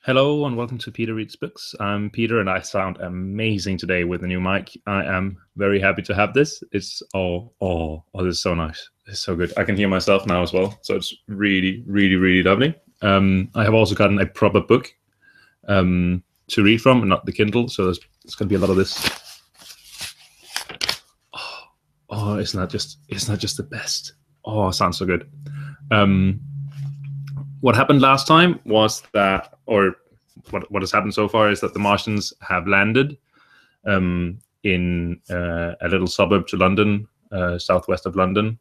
Hello and welcome to Peter Reads Books. I'm Peter and I sound amazing today with the new mic. I am very happy to have this. It's this is so nice. It's so good. I can hear myself now as well. So it's really, really, really lovely. I have also gotten a proper book to read from and not the Kindle. So there's going to be a lot of this. Isn't that just the best? Oh, it sounds so good. What happened last time was that, or what has happened so far is that the Martians have landed in a little suburb to London, southwest of London,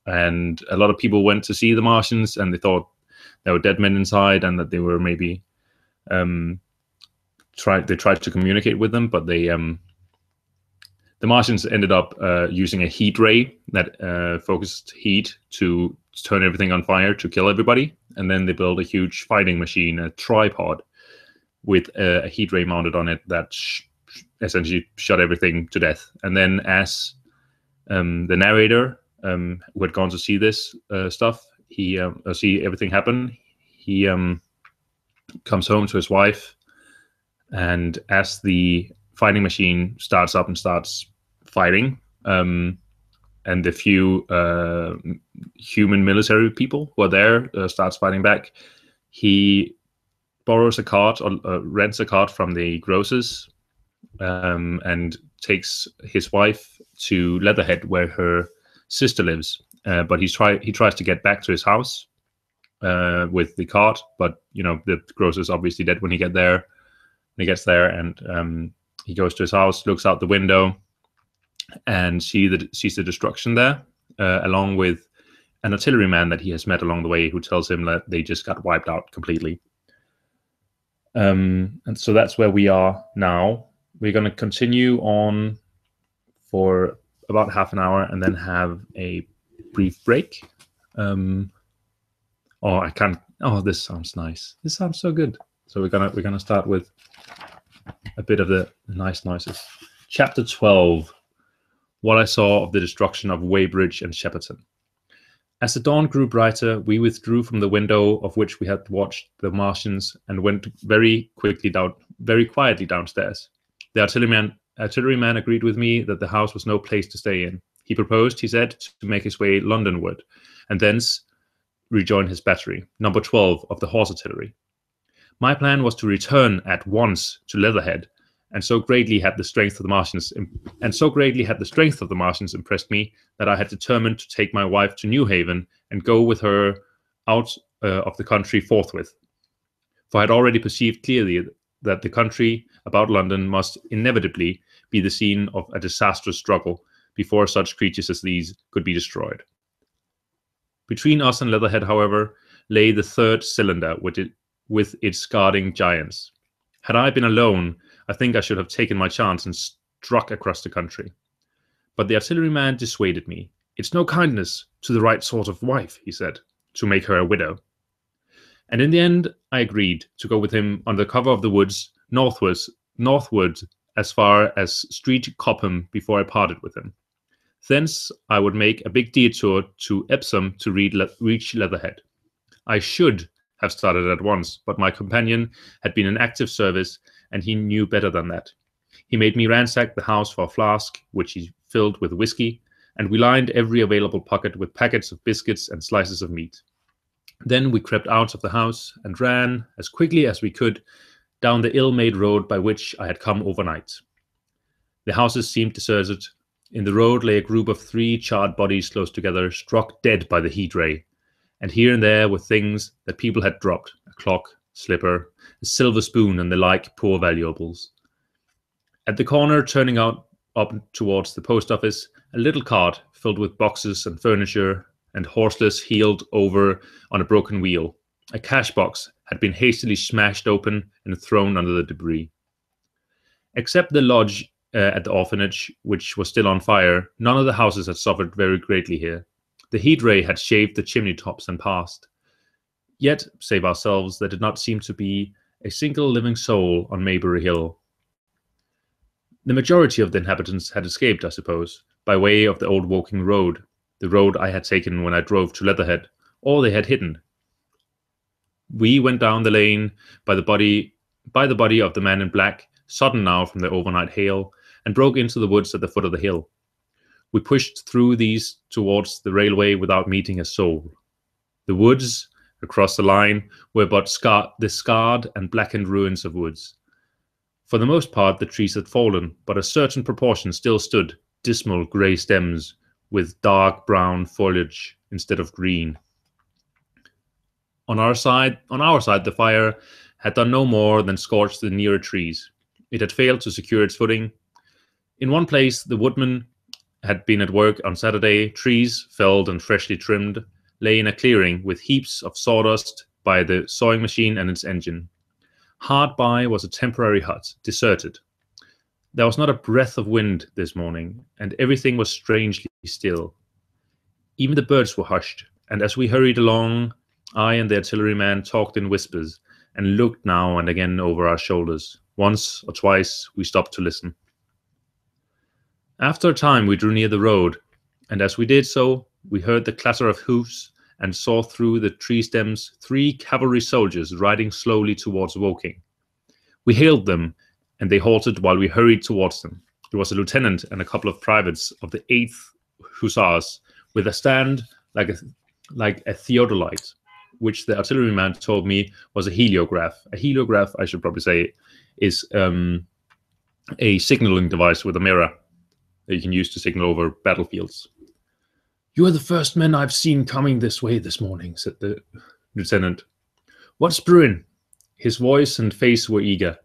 and a lot of people went to see the Martians, and they thought there were dead men inside, and that they were maybe tried to communicate with them, but the Martians ended up using a heat ray that focused heat to turn everything on fire to kill everybody. And then they built a huge fighting machine, a tripod, with a heat ray mounted on it that essentially shot everything to death. And then as the narrator who had gone to see this stuff, he see everything happen, he comes home to his wife, and as the fighting machine starts up and starts fighting, and the few human military people who are there starts fighting back, he borrows a cart or rents a cart from the grocers, and takes his wife to Leatherhead, where her sister lives. But he tries to get back to his house with the cart, but the grocer's obviously dead when he gets there. And he goes to his house, looks out the window, and sees the destruction there, along with an artilleryman that he has met along the way, who tells him that they just got wiped out completely. And so that's where we are now. We're going to continue on for about half an hour and then have a brief break. This sounds nice. This sounds so good. So we're gonna start with a bit of the nice noises. Chapter 12. What I saw of the destruction of Weybridge and Shepperton. As the dawn grew brighter, we withdrew from the window of which we had watched the Martians and went very quietly downstairs. The artilleryman agreed with me that the house was no place to stay in. He proposed, he said, to make his way Londonward, and thence rejoin his battery, number 12 of the Horse Artillery. My plan was to return at once to Leatherhead, and so greatly had the strength of the Martians impressed me that I had determined to take my wife to Newhaven and go with her out of the country forthwith. For I had already perceived clearly that the country about London must inevitably be the scene of a disastrous struggle before such creatures as these could be destroyed. Between us and Leatherhead, however, lay the third cylinder with its guarding giants. Had I been alone, I think I should have taken my chance and struck across the country. But the artilleryman dissuaded me. It's no kindness to the right sort of wife, he said, to make her a widow. And in the end, I agreed to go with him under cover of the woods northward as far as Street Cobham before I parted with him. Thence I would make a big detour to Epsom to reach Leatherhead. I should have started at once, but my companion had been in active service, and he knew better than that. He made me ransack the house for a flask, which he filled with whiskey, and we lined every available pocket with packets of biscuits and slices of meat. Then we crept out of the house and ran, as quickly as we could, down the ill-made road by which I had come overnight. The houses seemed deserted. In the road lay a group of 3 charred bodies close together, struck dead by the heat ray, and here and there were things that people had dropped, a clock, slipper, a silver spoon, and the like poor valuables. At the corner, turning out up towards the post office, a little cart filled with boxes and furniture and horseless heeled over on a broken wheel. A cash box had been hastily smashed open and thrown under the debris. Except the lodge at the orphanage, which was still on fire, none of the houses had suffered very greatly here. The heat ray had shaved the chimney tops and passed. Yet, save ourselves, there did not seem to be a single living soul on Maybury Hill. The majority of the inhabitants had escaped, I suppose, by way of the old Woking road, the road I had taken when I drove to Leatherhead, or they had hidden. We went down the lane by the body of the man in black, sodden now from the overnight hail, and broke into the woods at the foot of the hill. We pushed through these towards the railway without meeting a soul. The woods across the line were but the scarred and blackened ruins of woods. For the most part, the trees had fallen, but a certain proportion still stood, dismal grey stems with dark brown foliage instead of green. On our side, the fire had done no more than scorch the nearer trees. It had failed to secure its footing. In one place, the woodmen had been at work on Saturday. Trees, felled and freshly trimmed, lay in a clearing with heaps of sawdust by the sawing machine and its engine. Hard by was a temporary hut, deserted. There was not a breath of wind this morning, and everything was strangely still. Even the birds were hushed, and as we hurried along, I and the artilleryman talked in whispers and looked now and again over our shoulders. Once or twice we stopped to listen. After a time we drew near the road, and as we did so, we heard the clatter of hoofs and saw through the tree stems 3 cavalry soldiers riding slowly towards Woking. We hailed them, and they halted while we hurried towards them. There was a lieutenant and a couple of privates of the 8th Hussars with a stand like a theodolite, which the artilleryman told me was a heliograph. A heliograph, I should probably say, is a signaling device with a mirror that you can use to signal over battlefields. "You are the first men I've seen coming this way this morning," said the lieutenant. "What's brewing?" His voice and face were eager.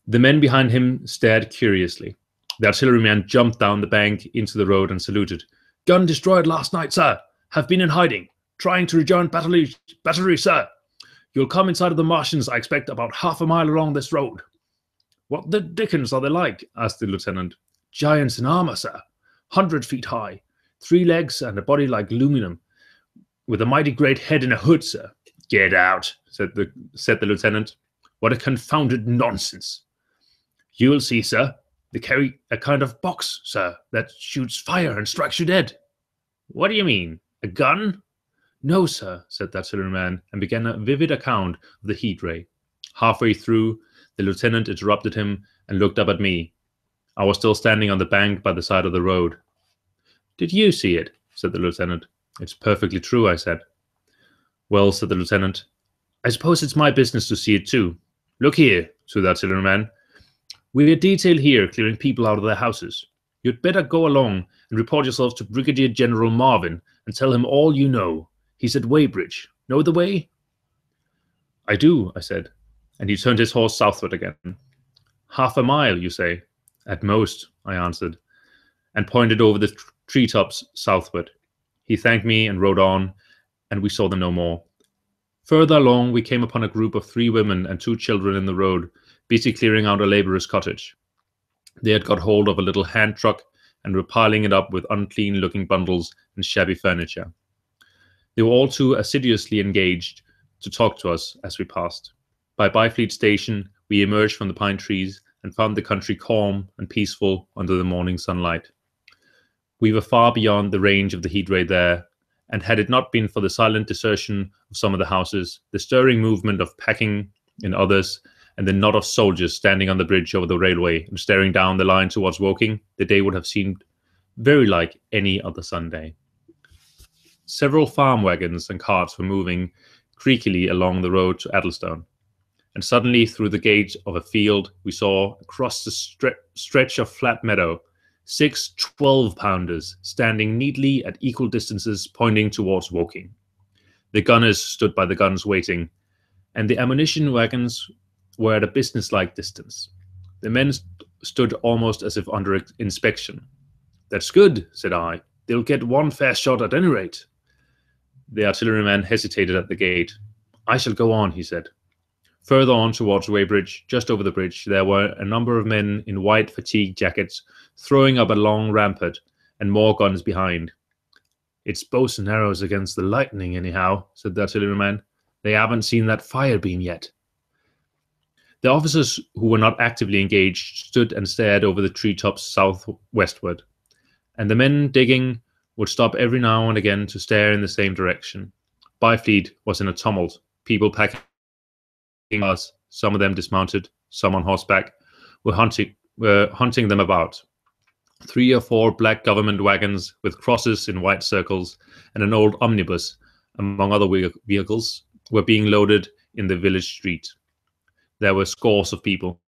The men behind him stared curiously. The artilleryman jumped down the bank into the road and saluted. "Gun destroyed last night, sir. Have been in hiding. Trying to rejoin battery, sir. You'll come inside of the Martians, I expect, about half a mile along this road." "What the dickens are they like?" asked the lieutenant. "Giants in armor, sir. 100 feet high. 3 legs and a body like aluminum, with a mighty great head and a hood, sir." "Get out," said the lieutenant. "What a confounded nonsense." "You'll see, sir. They carry a kind of box, sir, that shoots fire and strikes you dead." "What do you mean? A gun?" "No, sir," said the artilleryman, and began a vivid account of the heat ray. Halfway through, the lieutenant interrupted him and looked up at me. I was still standing on the bank by the side of the road. "Did you see it?" said the lieutenant. "It's perfectly true," I said. "Well," said the lieutenant, "I suppose it's my business to see it too. Look here," to the artilleryman. "We're detailed here clearing people out of their houses. You'd better go along and report yourself to Brigadier General Marvin and tell him all you know. He's at Weybridge. Know the way?" "I do," I said, and he turned his horse southward again. "Half a mile, you say?" "At most," I answered, and pointed over the treetops southward. He thanked me and rode on, and we saw them no more. Further along, we came upon a group of 3 women and 2 children in the road, busy clearing out a labourer's cottage. They had got hold of a little hand truck and were piling it up with unclean-looking bundles and shabby furniture. They were all too assiduously engaged to talk to us as we passed. By Byfleet Station, we emerged from the pine trees and found the country calm and peaceful under the morning sunlight. We were far beyond the range of the heat ray there, and had it not been for the silent desertion of some of the houses, the stirring movement of packing in others, and the knot of soldiers standing on the bridge over the railway and staring down the line towards Woking, the day would have seemed very like any other Sunday. Several farm wagons and carts were moving creakily along the road to Addlestone, and suddenly through the gate of a field we saw across the stretch of flat meadow 6 12-pounders standing neatly at equal distances pointing towards Woking. The gunners stood by the guns waiting, and the ammunition wagons were at a businesslike distance. The men stood almost as if under inspection. "That's good," said I. "They'll get one fair shot at any rate." The artilleryman hesitated at the gate. "I shall go on," he said. Further on towards Weybridge, just over the bridge, there were a number of men in white fatigue jackets throwing up a long rampart, and more guns behind. "It's bows and arrows against the lightning, anyhow," said the artilleryman. "They haven't seen that fire beam yet." The officers who were not actively engaged stood and stared over the treetops southwestward, and the men digging would stop every now and again to stare in the same direction. Byfleet was in a tumult. people packing cars, some of them dismounted, some on horseback, were hunting them about. 3 or 4 black government wagons with crosses in white circles and an old omnibus, among other vehicles, were being loaded in the village street. There were scores of people,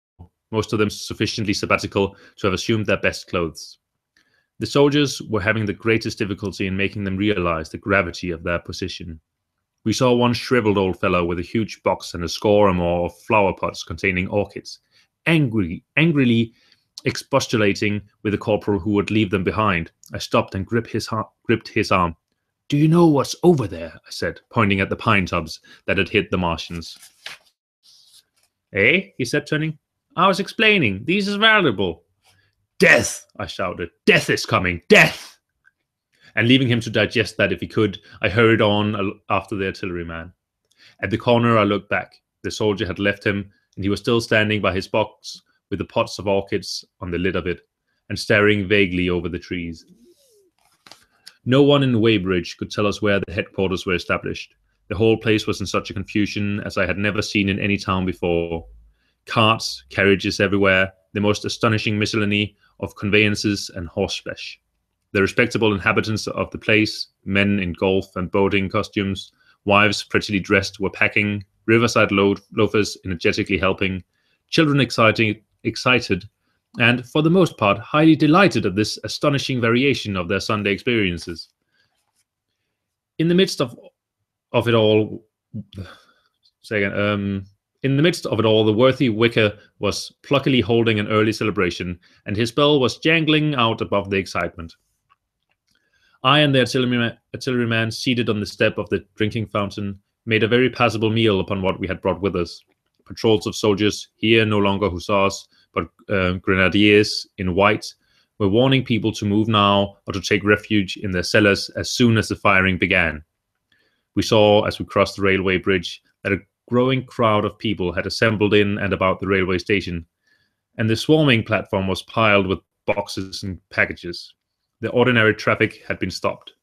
most of them sufficiently sabbatical to have assumed their best clothes. The soldiers were having the greatest difficulty in making them realize the gravity of their position. We saw one shriveled old fellow with a huge box and a score or more of flower pots containing orchids, angrily expostulating with the corporal who would leave them behind. I stopped and gripped his arm. "Do you know what's over there?" I said, pointing at the pine tubs that had hit the Martians. "Eh?" he said, turning. "I was explaining. These is valuable." "Death!" I shouted. "Death is coming! Death!" And leaving him to digest that if he could, I hurried on after the artilleryman. At the corner, I looked back. The soldier had left him, and he was still standing by his box with the pots of orchids on the lid of it, and staring vaguely over the trees. No one in Weybridge could tell us where the headquarters were established. The whole place was in such a confusion as I had never seen in any town before. Carts, carriages everywhere, the most astonishing miscellany of conveyances and horseflesh. The respectable inhabitants of the place, men in golf and boating costumes, wives prettily dressed, were packing, riverside loafers energetically helping, children excited, and, for the most part, highly delighted at this astonishing variation of their Sunday experiences. In the midst of it all, the worthy Wicker was pluckily holding an early celebration, and his bell was jangling out above the excitement. I and the artilleryman, seated on the step of the drinking fountain, made a very passable meal upon what we had brought with us. Patrols of soldiers, here no longer hussars, but grenadiers in white, were warning people to move now or to take refuge in their cellars as soon as the firing began. We saw, as we crossed the railway bridge, that a growing crowd of people had assembled in and about the railway station, and the swarming platform was piled with boxes and packages. The ordinary traffic had been stopped.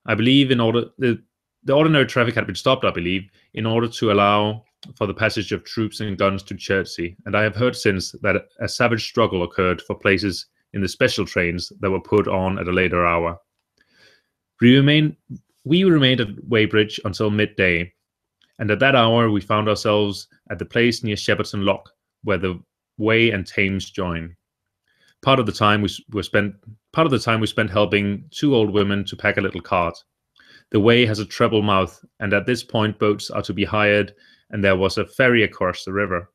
The ordinary traffic had been stopped, I believe, in order to allow for the passage of troops and guns to Chertsey, and I have heard since that a savage struggle occurred for places in the special trains that were put on at a later hour. We remained at Weybridge until midday, and at that hour we found ourselves at the place near Shepperton Lock, where the Wey and Thames join. Part of the time we spent helping 2 old women to pack a little cart. The Wey has a treble mouth, and at this point boats are to be hired, and there was a ferry across the river.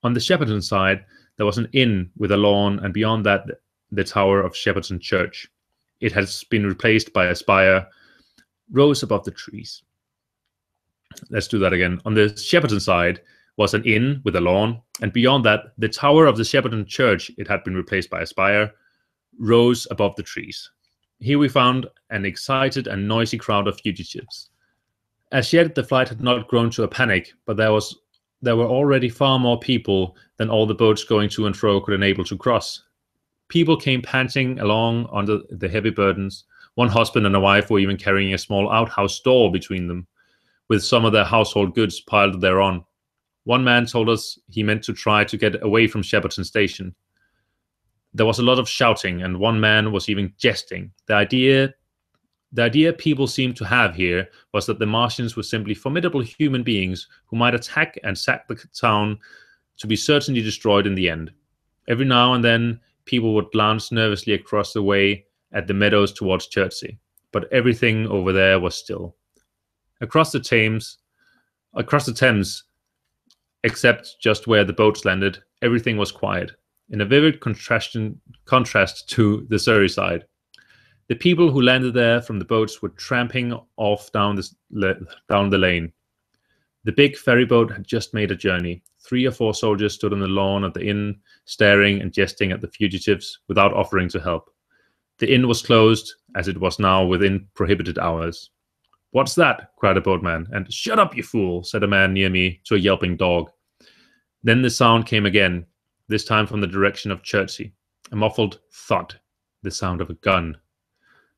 On the Shepperton side, there was an inn with a lawn, and beyond that, the tower of Shepperton Church. It has been replaced by a spire, rose above the trees. Let's do that again. On the Shepperton side was an inn with a lawn, and beyond that, the tower of the Shepperton Church, it had been replaced by a spire, rose above the trees. Here we found an excited and noisy crowd of fugitives. As yet, the flight had not grown to a panic, but there were already far more people than all the boats going to and fro could enable to cross. People came panting along under the heavy burdens. One husband and a wife were even carrying a small outhouse door between them, with some of their household goods piled thereon. One man told us he meant to try to get away from Shepperton Station. There was a lot of shouting, and one man was even jesting. The idea people seemed to have here was that the Martians were simply formidable human beings who might attack and sack the town to be certainly destroyed in the end. Every now and then, people would glance nervously across the way at the meadows towards Chertsey, but everything over there was still. Across the Thames, except just where the boats landed, everything was quiet, in a vivid contrast to the Surrey side. The people who landed there from the boats were tramping off down the lane. The big ferry boat had just made a journey. 3 or 4 soldiers stood on the lawn of the inn, staring and jesting at the fugitives without offering to help. The inn was closed, as it was now within prohibited hours. "What's that?" cried a boatman, and "Shut up, you fool," said a man near me to a yelping dog. Then the sound came again, this time from the direction of Chertsey. A muffled thud, the sound of a gun.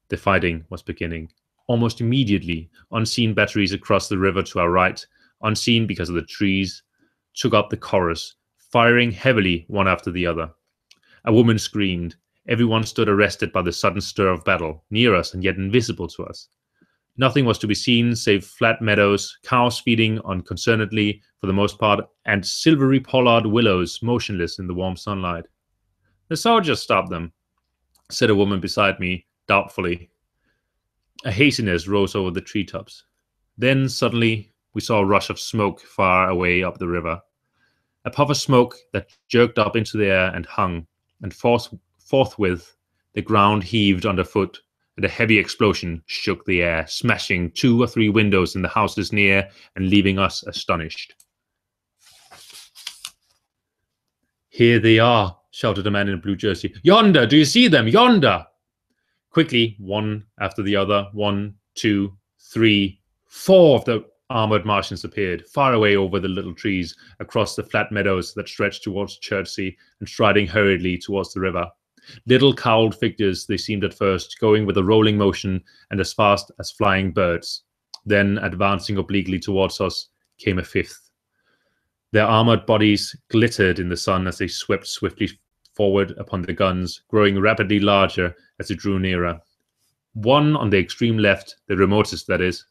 The fighting was beginning. Almost immediately, unseen batteries across the river to our right, unseen because of the trees, took up the chorus, firing heavily one after the other. A woman screamed. Everyone stood arrested by the sudden stir of battle, near us and yet invisible to us. Nothing was to be seen save flat meadows, cows feeding unconcernedly for the most part, and silvery pollard willows motionless in the warm sunlight. "The soldiers stopped them," said a woman beside me, doubtfully. A haziness rose over the treetops. Then, suddenly, we saw a rush of smoke far away up the river. A puff of smoke that jerked up into the air and hung, and forthwith the ground heaved underfoot, and a heavy explosion shook the air, smashing 2 or 3 windows in the houses near and leaving us astonished. "Here they are," shouted a man in a blue jersey. "Yonder! Do you see them? Yonder!" Quickly, one after the other, 1, 2, 3, 4 of the armored Martians appeared, far away over the little trees, across the flat meadows that stretched towards Chertsey, and striding hurriedly towards the river. Little cowled figures they seemed at first, going with a rolling motion and as fast as flying birds. Then, advancing obliquely towards us, came a 5th. Their armored bodies glittered in the sun as they swept swiftly forward upon the guns, growing rapidly larger as it drew nearer. One on the extreme left, the remotest that is,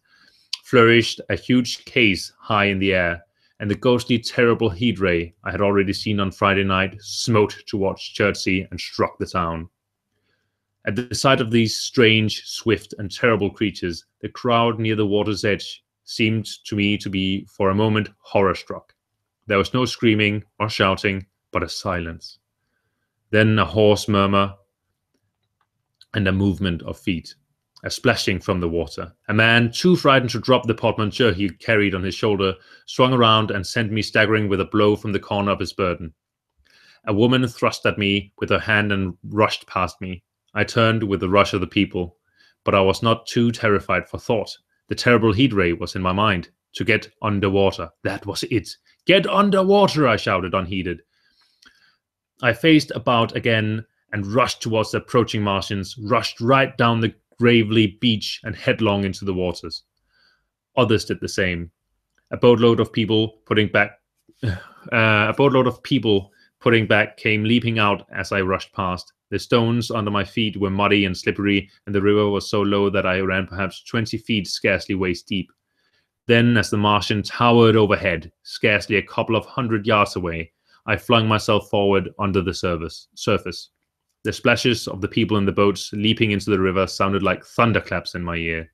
flourished a huge case high in the air, and the ghostly, terrible heat ray I had already seen on Friday night smote towards Chertsey and struck the town. At the sight of these strange, swift, and terrible creatures, the crowd near the water's edge seemed to me to be, for a moment, horror-struck. There was no screaming or shouting, but a silence. Then a hoarse murmur and a movement of feet, a splashing from the water. A man, too frightened to drop the portmanteau he carried on his shoulder, swung around and sent me staggering with a blow from the corner of his burden. A woman thrust at me with her hand and rushed past me. I turned with the rush of the people, but I was not too terrified for thought. The terrible heat ray was in my mind. To get underwater. That was it. "Get underwater!" I shouted, unheeded. I faced about again and rushed towards the approaching Martians, rushed right down the gravely beach and headlong into the waters. Others did the same. A boatload of people putting back came leaping out as I rushed past. The stones under my feet were muddy and slippery, and the river was so low that I ran perhaps 20 feet, scarcely waist deep. Then, as the Martian towered overhead, scarcely a couple of 100 yards away, I flung myself forward under the surface. The splashes of the people in the boats leaping into the river sounded like thunderclaps in my ear.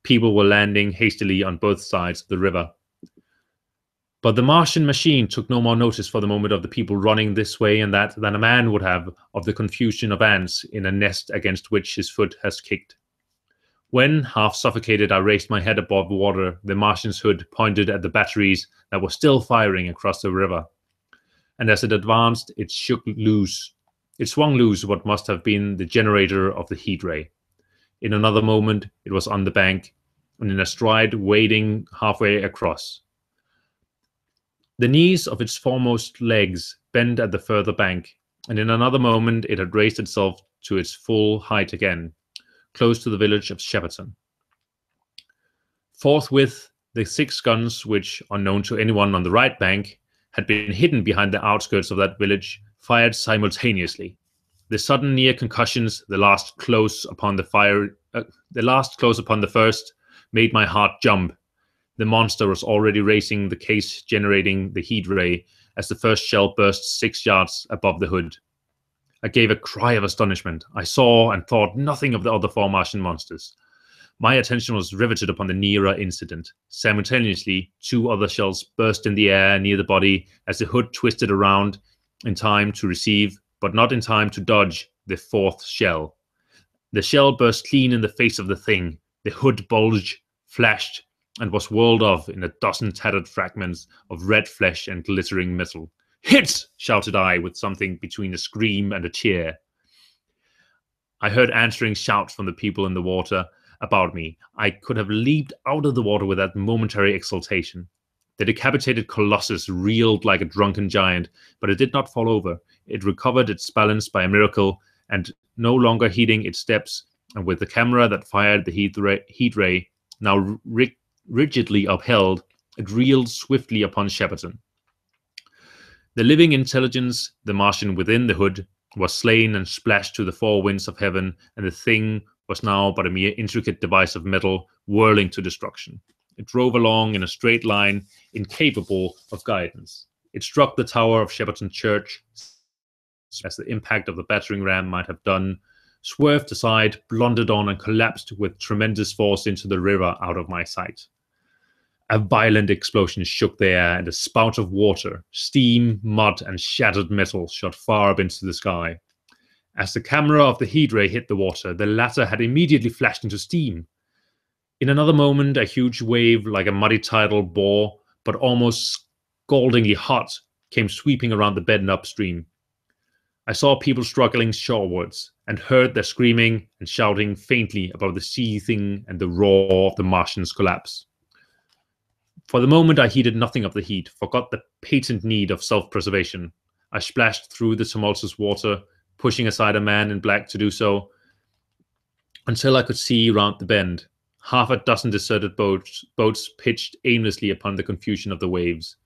People were landing hastily on both sides of the river. But the Martian machine took no more notice for the moment of the people running this way and that than a man would have of the confusion of ants in a nest against which his foot has kicked. When, half suffocated, I raised my head above water, the Martian's hood pointed at the batteries that were still firing across the river. And as it advanced, it swung loose what must have been the generator of the heat ray. In another moment, it was on the bank, and in a stride wading halfway across. The knees of its foremost legs bent at the further bank, and in another moment it had raised itself to its full height again, close to the village of Shepperton. Forthwith, the 6 guns which, unknown to anyone on the right bank, had been hidden behind the outskirts of that village, fired simultaneously. The sudden near concussions, the last close upon the first, made my heart jump. The monster was already racing the case generating the heat ray as the first shell burst 6 yards above the hood. I gave a cry of astonishment. I saw and thought nothing of the other 4 Martian monsters. My attention was riveted upon the nearer incident. Simultaneously, 2 other shells burst in the air near the body as the hood twisted around in time to receive, but not in time to dodge, the 4th shell. The shell burst clean in the face of the thing. The hood bulged, flashed, and was whirled off in a dozen tattered fragments of red flesh and glittering metal. "Hit!" shouted I, with something between a scream and a cheer. I heard answering shouts from the people in the water about me. I could have leaped out of the water with that momentary exultation. The decapitated colossus reeled like a drunken giant, but it did not fall over. It recovered its balance by a miracle, and no longer heeding its steps, and with the camera that fired the heat ray now rigidly upheld, it reeled swiftly upon Shepperton. The living intelligence, the Martian within the hood, was slain and splashed to the four winds of heaven, and the thing was now but a mere intricate device of metal whirling to destruction. It drove along in a straight line, incapable of guidance. It struck the tower of Shepperton Church, as the impact of the battering ram might have done, swerved aside, blundered on, and collapsed with tremendous force into the river out of my sight. A violent explosion shook the air, and a spout of water, steam, mud, and shattered metal shot far up into the sky. As the camera of the heat ray hit the water, the latter had immediately flashed into steam. In another moment, a huge wave, like a muddy tidal bore, but almost scaldingly hot, came sweeping around the bed and upstream. I saw people struggling shorewards, and heard their screaming and shouting faintly above the seething and the roar of the Martian's collapse. For the moment, I heeded nothing of the heat, forgot the patent need of self-preservation. I splashed through the tumultuous water, pushing aside a man in black to do so, until I could see round the bend. Half a dozen deserted boats pitched aimlessly upon the confusion of the waves.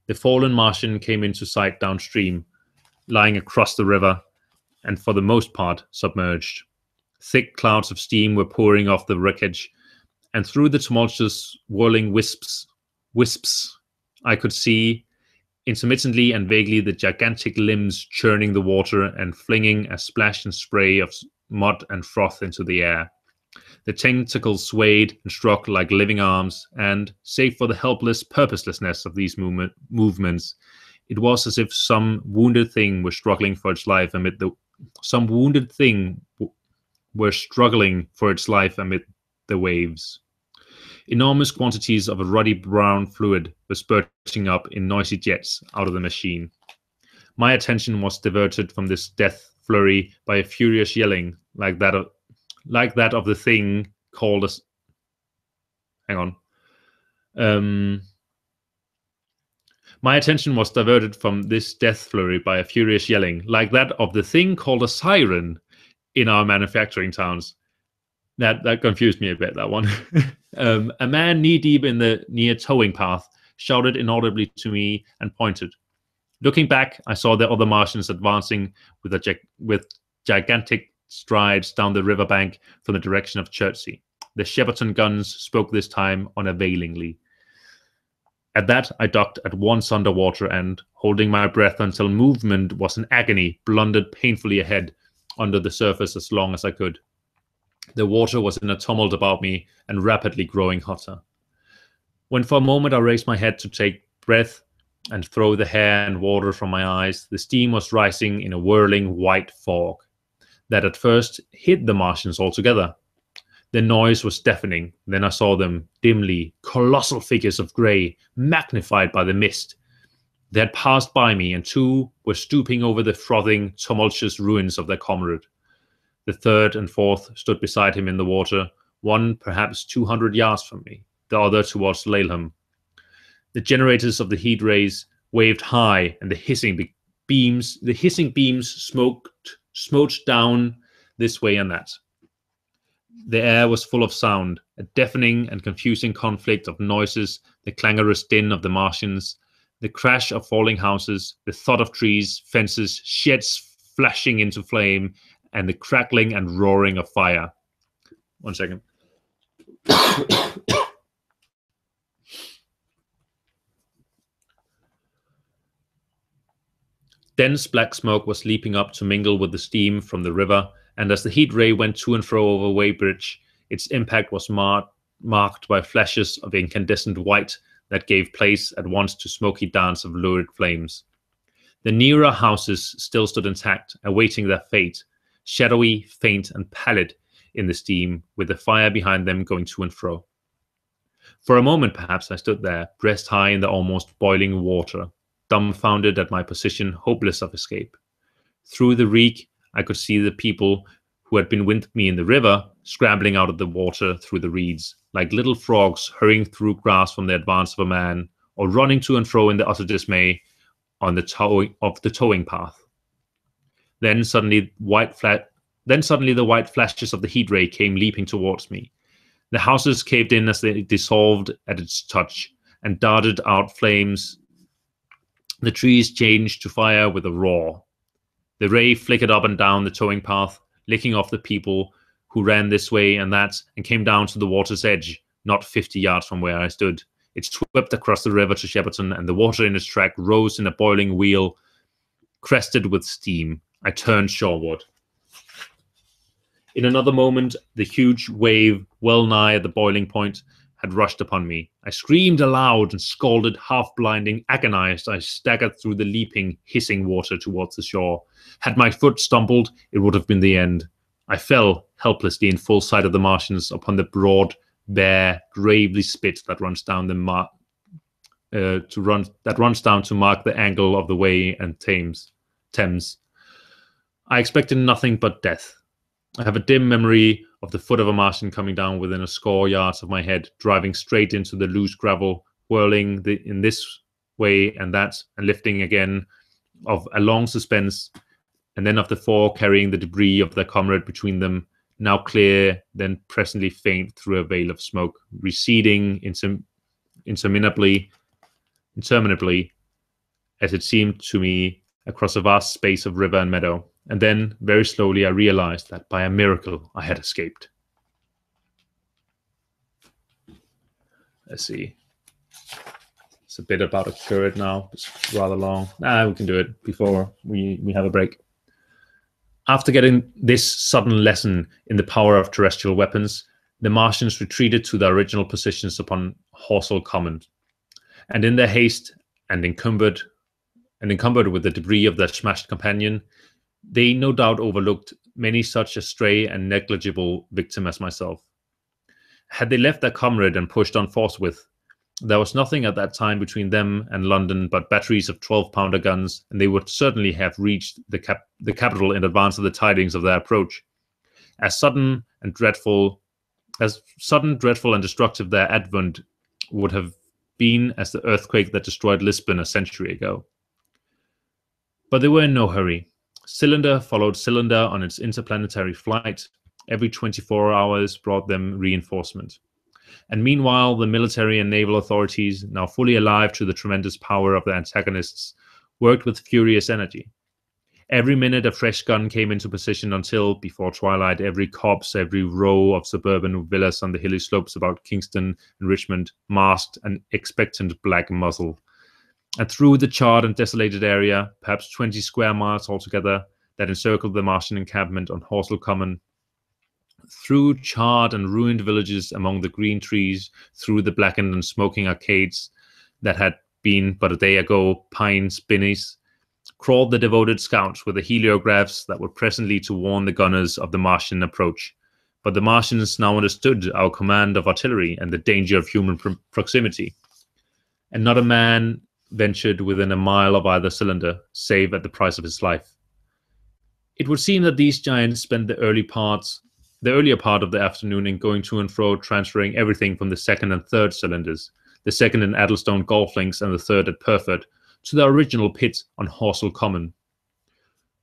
The fallen Martian came into sight downstream, lying across the river, and for the most part submerged. Thick clouds of steam were pouring off the wreckage, and through the tumultuous whirling wisps, I could see intermittently and vaguely the gigantic limbs churning the water and flinging a splash and spray of mud and froth into the air. The tentacles swayed and struck like living arms, and, save for the helpless purposelessness of these movements, it was as if some wounded thing were struggling for its life amid the waves. Enormous quantities of a ruddy brown fluid were spurting up in noisy jets out of the machine. My attention was diverted from this death flurry by a furious yelling, like that of the thing called a... My attention was diverted from this death flurry by a furious yelling, like that of the thing called a siren in our manufacturing towns. That confused me a bit, that one. A man knee-deep in the near towing path shouted inaudibly to me and pointed. Looking back, I saw the other Martians advancing with gigantic strides down the riverbank from the direction of Chertsey. The Shepperton guns spoke this time unavailingly. At that, I ducked at once underwater and, holding my breath until movement was an agony, blundered painfully ahead under the surface as long as I could. The water was in a tumult about me and rapidly growing hotter. When for a moment I raised my head to take breath and throw the hair and water from my eyes, the steam was rising in a whirling white fog that at first hid the Martians altogether. The noise was deafening. Then I saw them dimly, colossal figures of grey, magnified by the mist. They had passed by me, and two were stooping over the frothing, tumultuous ruins of their comrade. The third and fourth stood beside him in the water, one perhaps 200 yards from me, the other towards Laleham. The generators of the heat rays waved high, and the hissing beams smote down this way and that. The air was full of sound, a deafening and confusing conflict of noises, the clangorous din of the Martians, the crash of falling houses, the thud of trees, fences, sheds flashing into flame, and the crackling and roaring of fire. 1 second. Dense black smoke was leaping up to mingle with the steam from the river, and as the heat ray went to and fro over Weybridge, its impact was marked by flashes of incandescent white that gave place at once to smoky dance of lurid flames. The nearer houses still stood intact, awaiting their fate, shadowy, faint, and pallid in the steam, with the fire behind them going to and fro. For a moment, perhaps, I stood there, breast high in the almost boiling water, dumbfounded at my position, hopeless of escape. Through the reek, I could see the people who had been with me in the river scrambling out of the water through the reeds, like little frogs hurrying through grass from the advance of a man, or running to and fro in the utter dismay on the towing path. Then suddenly white Then suddenly the white flashes of the heat ray came leaping towards me. The houses caved in as they dissolved at its touch and darted out flames. The trees changed to fire with a roar. The ray flickered up and down the towing path, licking off the people who ran this way and that, and came down to the water's edge, not 50 yards from where I stood. It swept across the river to Shepperton, and the water in its track rose in a boiling wheel, crested with steam. I turned shoreward. In another moment, the huge wave, well nigh at the boiling point, had rushed upon me. I screamed aloud and scalded, half-blinding, agonized. I staggered through the leaping, hissing water towards the shore. Had my foot stumbled, it would have been the end. I fell helplessly in full sight of the Martians upon the broad, bare, gravely spit that runs down to mark the angle of the Wey and Thames. I expected nothing but death. I have a dim memory of the foot of a Martian coming down within a score yards of my head, driving straight into the loose gravel, whirling in this way and that, and lifting again, of a long suspense, and then of the four carrying the debris of their comrade between them, now clear, then presently faint through a veil of smoke, receding interminably, as it seemed to me, across a vast space of river and meadow. And then, very slowly, I realized that by a miracle I had escaped. Let's see. It's a bit about a curate now. It's rather long. We can do it before we have a break. After getting this sudden lesson in the power of terrestrial weapons, the Martians retreated to their original positions upon Horsell Common. And in their haste and encumbered with the debris of their smashed companion, they no doubt overlooked many such a stray and negligible victim as myself. Had they left their comrade and pushed on forthwith, there was nothing at that time between them and London but batteries of 12-pounder guns, and they would certainly have reached the capital in advance of the tidings of their approach. As sudden, dreadful, and destructive their advent would have been as the earthquake that destroyed Lisbon a century ago. But they were in no hurry. Cylinder followed cylinder on its interplanetary flight. Every 24 hours brought them reinforcement. And meanwhile, the military and naval authorities, now fully alive to the tremendous power of their antagonists, worked with furious energy. Every minute a fresh gun came into position until, before twilight, every copse, every row of suburban villas on the hilly slopes about Kingston and Richmond masked an expectant black muzzle. And through the charred and desolated area, perhaps 20 square miles altogether, that encircled the Martian encampment on Horsell Common, through charred and ruined villages among the green trees, through the blackened and smoking arcades that had been but a day ago pine spinneys, crawled the devoted scouts with the heliographs that were presently to warn the gunners of the Martian approach. But the Martians now understood our command of artillery and the danger of human proximity. And not a man ventured within a mile of either cylinder, save at the price of his life. It would seem that these giants spent the earlier part of the afternoon in going to and fro, transferring everything from the second and third cylinders, the second in Addlestone golf links and the third at Perford, to the original pit on Horsell Common.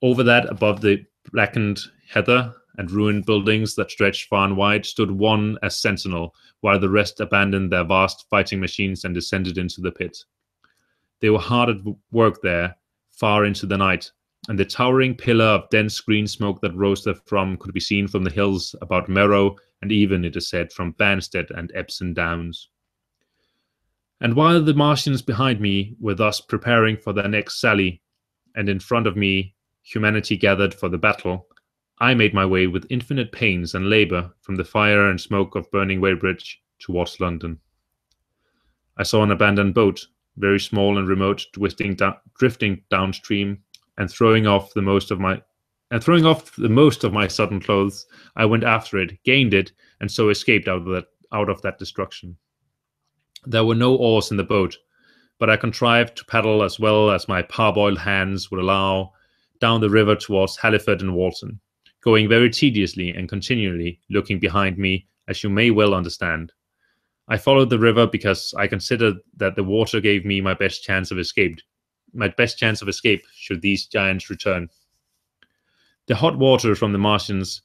Over that, above the blackened heather and ruined buildings that stretched far and wide, stood one as sentinel, while the rest abandoned their vast fighting machines and descended into the pit. They were hard at work there, far into the night, and the towering pillar of dense green smoke that rose therefrom could be seen from the hills about Merrow, and even, it is said, from Banstead and Epsom Downs. And while the Martians behind me were thus preparing for their next sally, and in front of me humanity gathered for the battle, I made my way with infinite pains and labour from the fire and smoke of burning Weybridge towards London. I saw an abandoned boat, very small and remote, drifting downstream, and throwing off the most of my sodden clothes, I went after it, gained it, and so escaped out of that destruction. There were no oars in the boat, but I contrived to paddle as well as my parboiled hands would allow down the river towards Halliford and Walton, going very tediously and continually, looking behind me, as you may well understand. I followed the river because I considered that the water gave me my best chance of escape should these giants return. The hot water from the Martians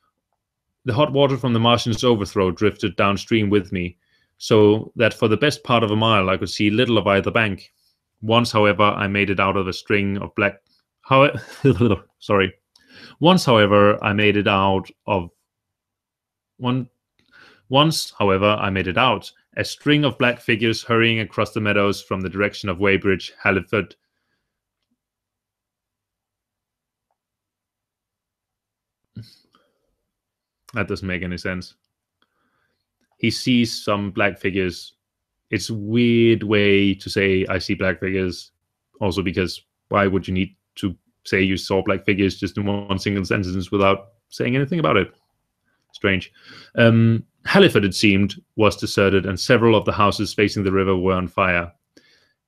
overthrow drifted downstream with me, so that for the best part of a mile I could see little of either bank. Once, however, I made it out of a string of black. Sorry. Once, however, I made it out of one. Once, however, I made it out. A string of black figures hurrying across the meadows from the direction of Weybridge, Halliford. That doesn't make any sense. He sees some black figures. It's a weird way to say I see black figures. Also, because why would you need to say you saw black figures just in one single sentence without saying anything about it? Strange. Halliford, it seemed, was deserted, and several of the houses facing the river were on fire.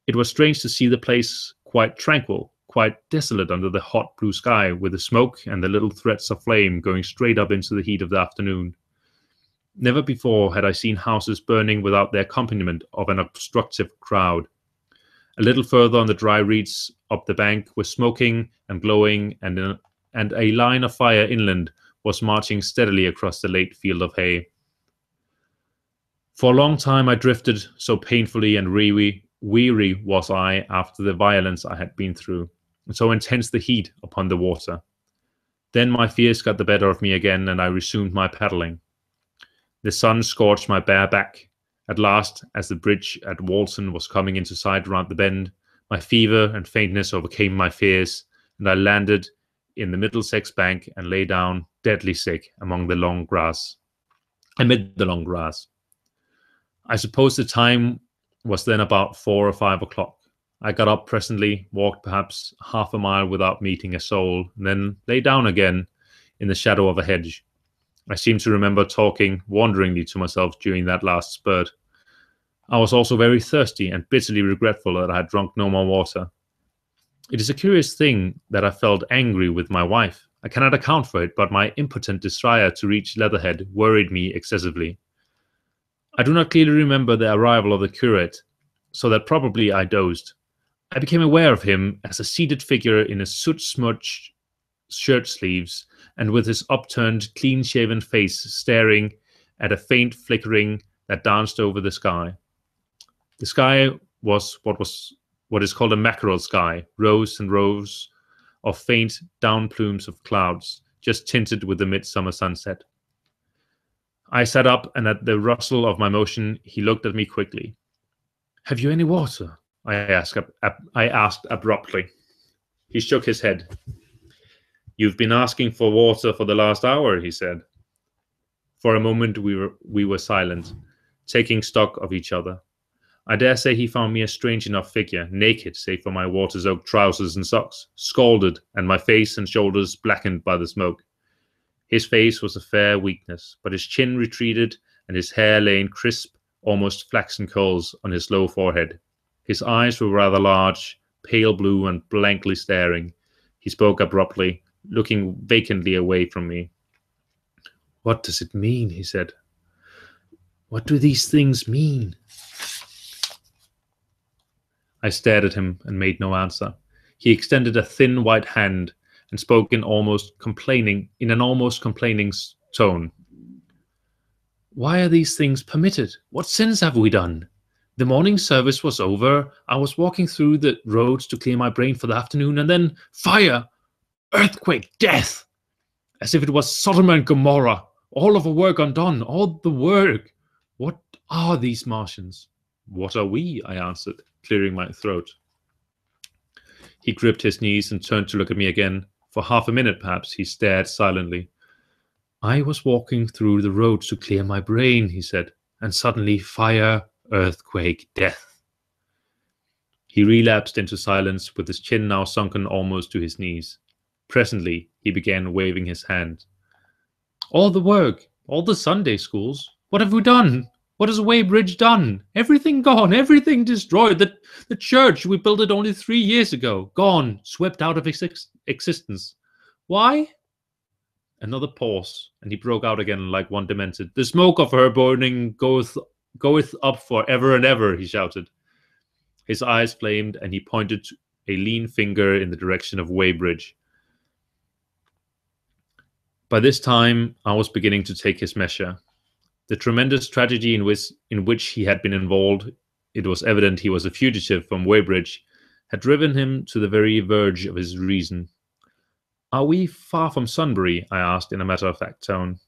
It was strange to see the place quite tranquil, quite desolate under the hot blue sky, with the smoke and the little threads of flame going straight up into the heat of the afternoon. Never before had I seen houses burning without the accompaniment of an obstructive crowd. A little further on the dry reeds up the bank was smoking and glowing, and a line of fire inland was marching steadily across the late field of hay. For a long time I drifted, so painfully and weary was I after the violence I had been through, and so intense the heat upon the water. Then my fears got the better of me again, and I resumed my paddling. The sun scorched my bare back. At last, as the bridge at Walton was coming into sight round the bend, my fever and faintness overcame my fears, and I landed in the Middlesex bank and lay down, deadly sick, amid the long grass. I suppose the time was then about 4 or 5 o'clock. I got up presently, walked perhaps half a mile without meeting a soul, and then lay down again in the shadow of a hedge. I seem to remember talking wonderingly to myself during that last spurt. I was also very thirsty and bitterly regretful that I had drunk no more water. It is a curious thing that I felt angry with my wife. I cannot account for it, but my impotent desire to reach Leatherhead worried me excessively. I do not clearly remember the arrival of the curate, so that probably I dozed. I became aware of him as a seated figure in his soot-smudged shirt sleeves, and with his upturned, clean-shaven face staring at a faint flickering that danced over the sky. The sky was what is called a mackerel sky, rows and rows of faint down plumes of clouds, just tinted with the midsummer sunset. I sat up, and at the rustle of my motion, he looked at me quickly. "Have you any water?" I asked abruptly. He shook his head. "You've been asking for water for the last hour," he said. For a moment we were silent, taking stock of each other. I dare say he found me a strange enough figure, naked save for my water-soaked trousers and socks, scalded, and my face and shoulders blackened by the smoke. His face was a fair weakness, but his chin retreated, and his hair lay in crisp, almost flaxen curls on his low forehead. His eyes were rather large, pale blue, and blankly staring. He spoke abruptly, looking vacantly away from me. "What does it mean?" he said. "What do these things mean?" I stared at him and made no answer. He extended a thin white hand and spoke in an almost complaining tone. "Why are these things permitted? What sins have we done? The morning service was over. I was walking through the roads to clear my brain for the afternoon, and then fire, earthquake, death, as if it was Sodom and Gomorrah. All of our work undone, all the work. What are these Martians?" "What are we?" I answered, clearing my throat. He gripped his knees and turned to look at me again. For half a minute, perhaps, he stared silently. "I was walking through the roads to clear my brain," he said, "and suddenly fire, earthquake, death." He relapsed into silence, with his chin now sunken almost to his knees. Presently, he began waving his hand. "All the work, all the Sunday schools. What have we done? What has Weybridge done? Everything gone, everything destroyed. The church, we built it only 3 years ago. Gone, swept out of existence. Why?" Another pause, and he broke out again like one demented. "The smoke of her burning goeth up for ever and ever," he shouted. His eyes flamed, and he pointed a lean finger in the direction of Weybridge. By this time, I was beginning to take his measure. The tremendous tragedy in which he had been involved, it was evident he was a fugitive from Weybridge, had driven him to the very verge of his reason. "Are we far from Sunbury?" I asked in a matter-of-fact tone.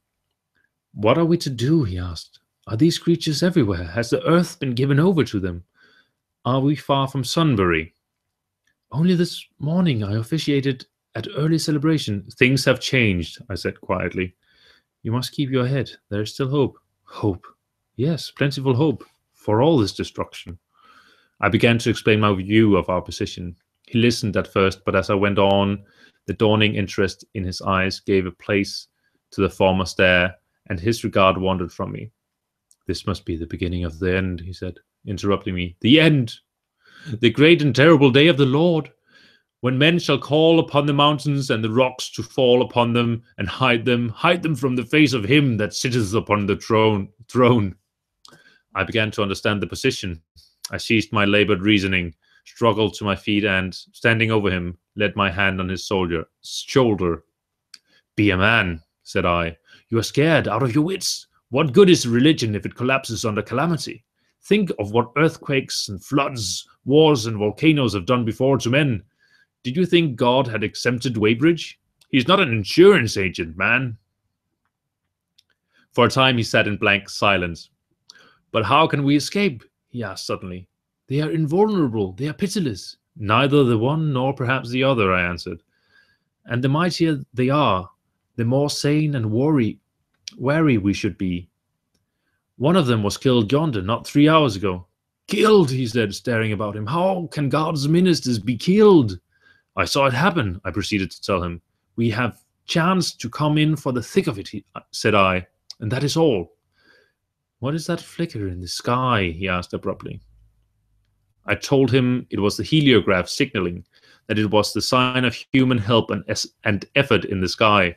"What are we to do?" he asked. "Are these creatures everywhere? Has the earth been given over to them? Are we far from Sunbury?" "Only this morning I officiated at early celebration." "Things have changed," I said quietly. "You must keep your head. There is still hope." "Hope?" "Yes, plentiful hope for all this destruction." I began to explain my view of our position. He listened at first, but as I went on, the dawning interest in his eyes gave a place to the former stare, and his regard wandered from me. "This must be the beginning of the end," he said, interrupting me. "The end! The great and terrible day of the Lord, when men shall call upon the mountains and the rocks to fall upon them and hide them from the face of him that sitteth upon the throne." I began to understand the position. I ceased my labored reasoning, struggled to my feet, and, standing over him, laid my hand on his shoulder. "Be a man," said I. "You are scared out of your wits. What good is religion if it collapses under calamity? Think of what earthquakes and floods, wars and volcanoes have done before to men. Did you think God had exempted Weybridge? He's not an insurance agent, man." For a time he sat in blank silence. "But how can we escape?" he asked suddenly. "They are invulnerable. They are pitiless." "Neither the one nor perhaps the other," I answered. "And the mightier they are, the more sane and wary we should be. One of them was killed yonder not 3 hours ago." "Killed?" he said, staring about him. "How can God's ministers be killed?" "I saw it happen," I proceeded to tell him. "We have chanced to come in for the thick of it," said I, "and that is all." "What is that flicker in the sky?" he asked abruptly. I told him it was the heliograph signaling, that it was the sign of human help and effort in the sky.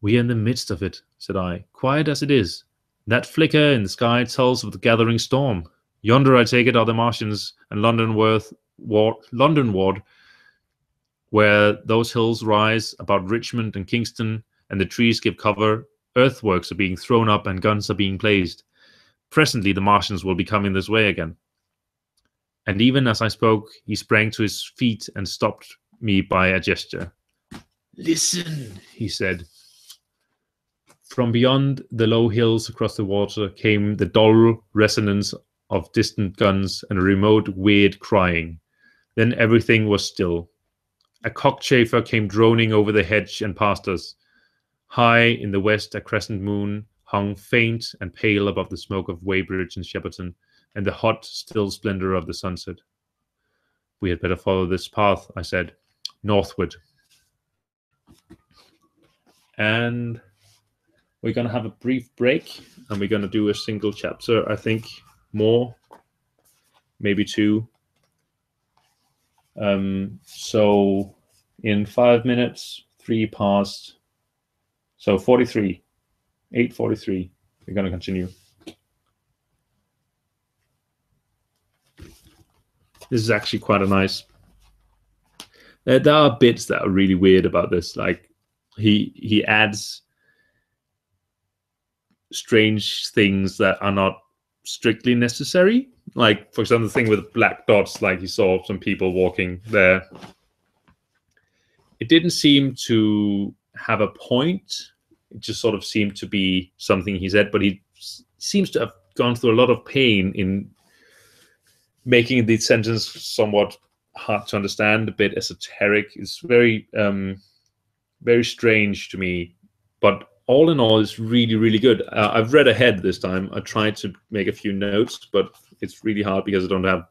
"We are in the midst of it," said I, "quiet as it is. That flicker in the sky tells of the gathering storm. Yonder, I take it, are the Martians, and Londonward, where those hills rise about Richmond and Kingston, and the trees give cover. Earthworks are being thrown up and guns are being placed. Presently the Martians will be coming this way again." And even as I spoke, he sprang to his feet and stopped me by a gesture. "Listen," he said. From beyond the low hills across the water came the dull resonance of distant guns and a remote, weird crying. Then everything was still. A cockchafer came droning over the hedge and past us. High in the west, a crescent moon hung faint and pale above the smoke of Weybridge and Shepperton, and the hot, still splendor of the sunset. "We had better follow this path," I said, "northward." And we're going to have a brief break, and we're going to do a single chapter, I think, more, maybe two. So in 5 minutes, 3 past, so 43, 8:43, we're going to continue. This is actually quite a nice. There are bits that are really weird about this. Like he adds strange things that are not strictly necessary. Like, for example, the thing with black dots, like he saw some people walking there. It didn't seem to have a point. It just sort of seemed to be something he said, but he seems to have gone through a lot of pain in making the sentence somewhat hard to understand, a bit esoteric. It's very, very strange to me, but all in all, it's really, really good. I've read ahead this time. I tried to make a few notes, but it's really hard because I don't have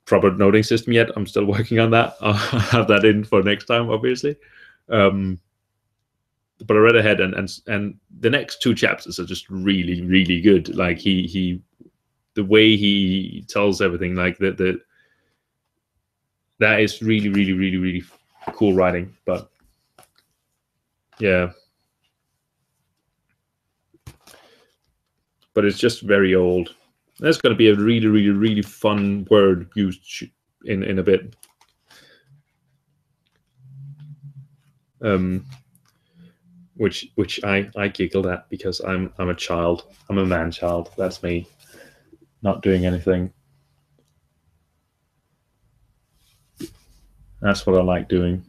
proper noting system yet. I'm still working on that. I'll have that in for next time, obviously. But I read ahead, and the next 2 chapters are just really, really good. Like the way he tells everything, like that is really, really, really, really cool writing. But yeah, but it's just very old. There's going to be a really, really, really fun word used in a bit. which I giggled at because I'm a child. I'm a man child. That's me, not doing anything. That's what I like doing,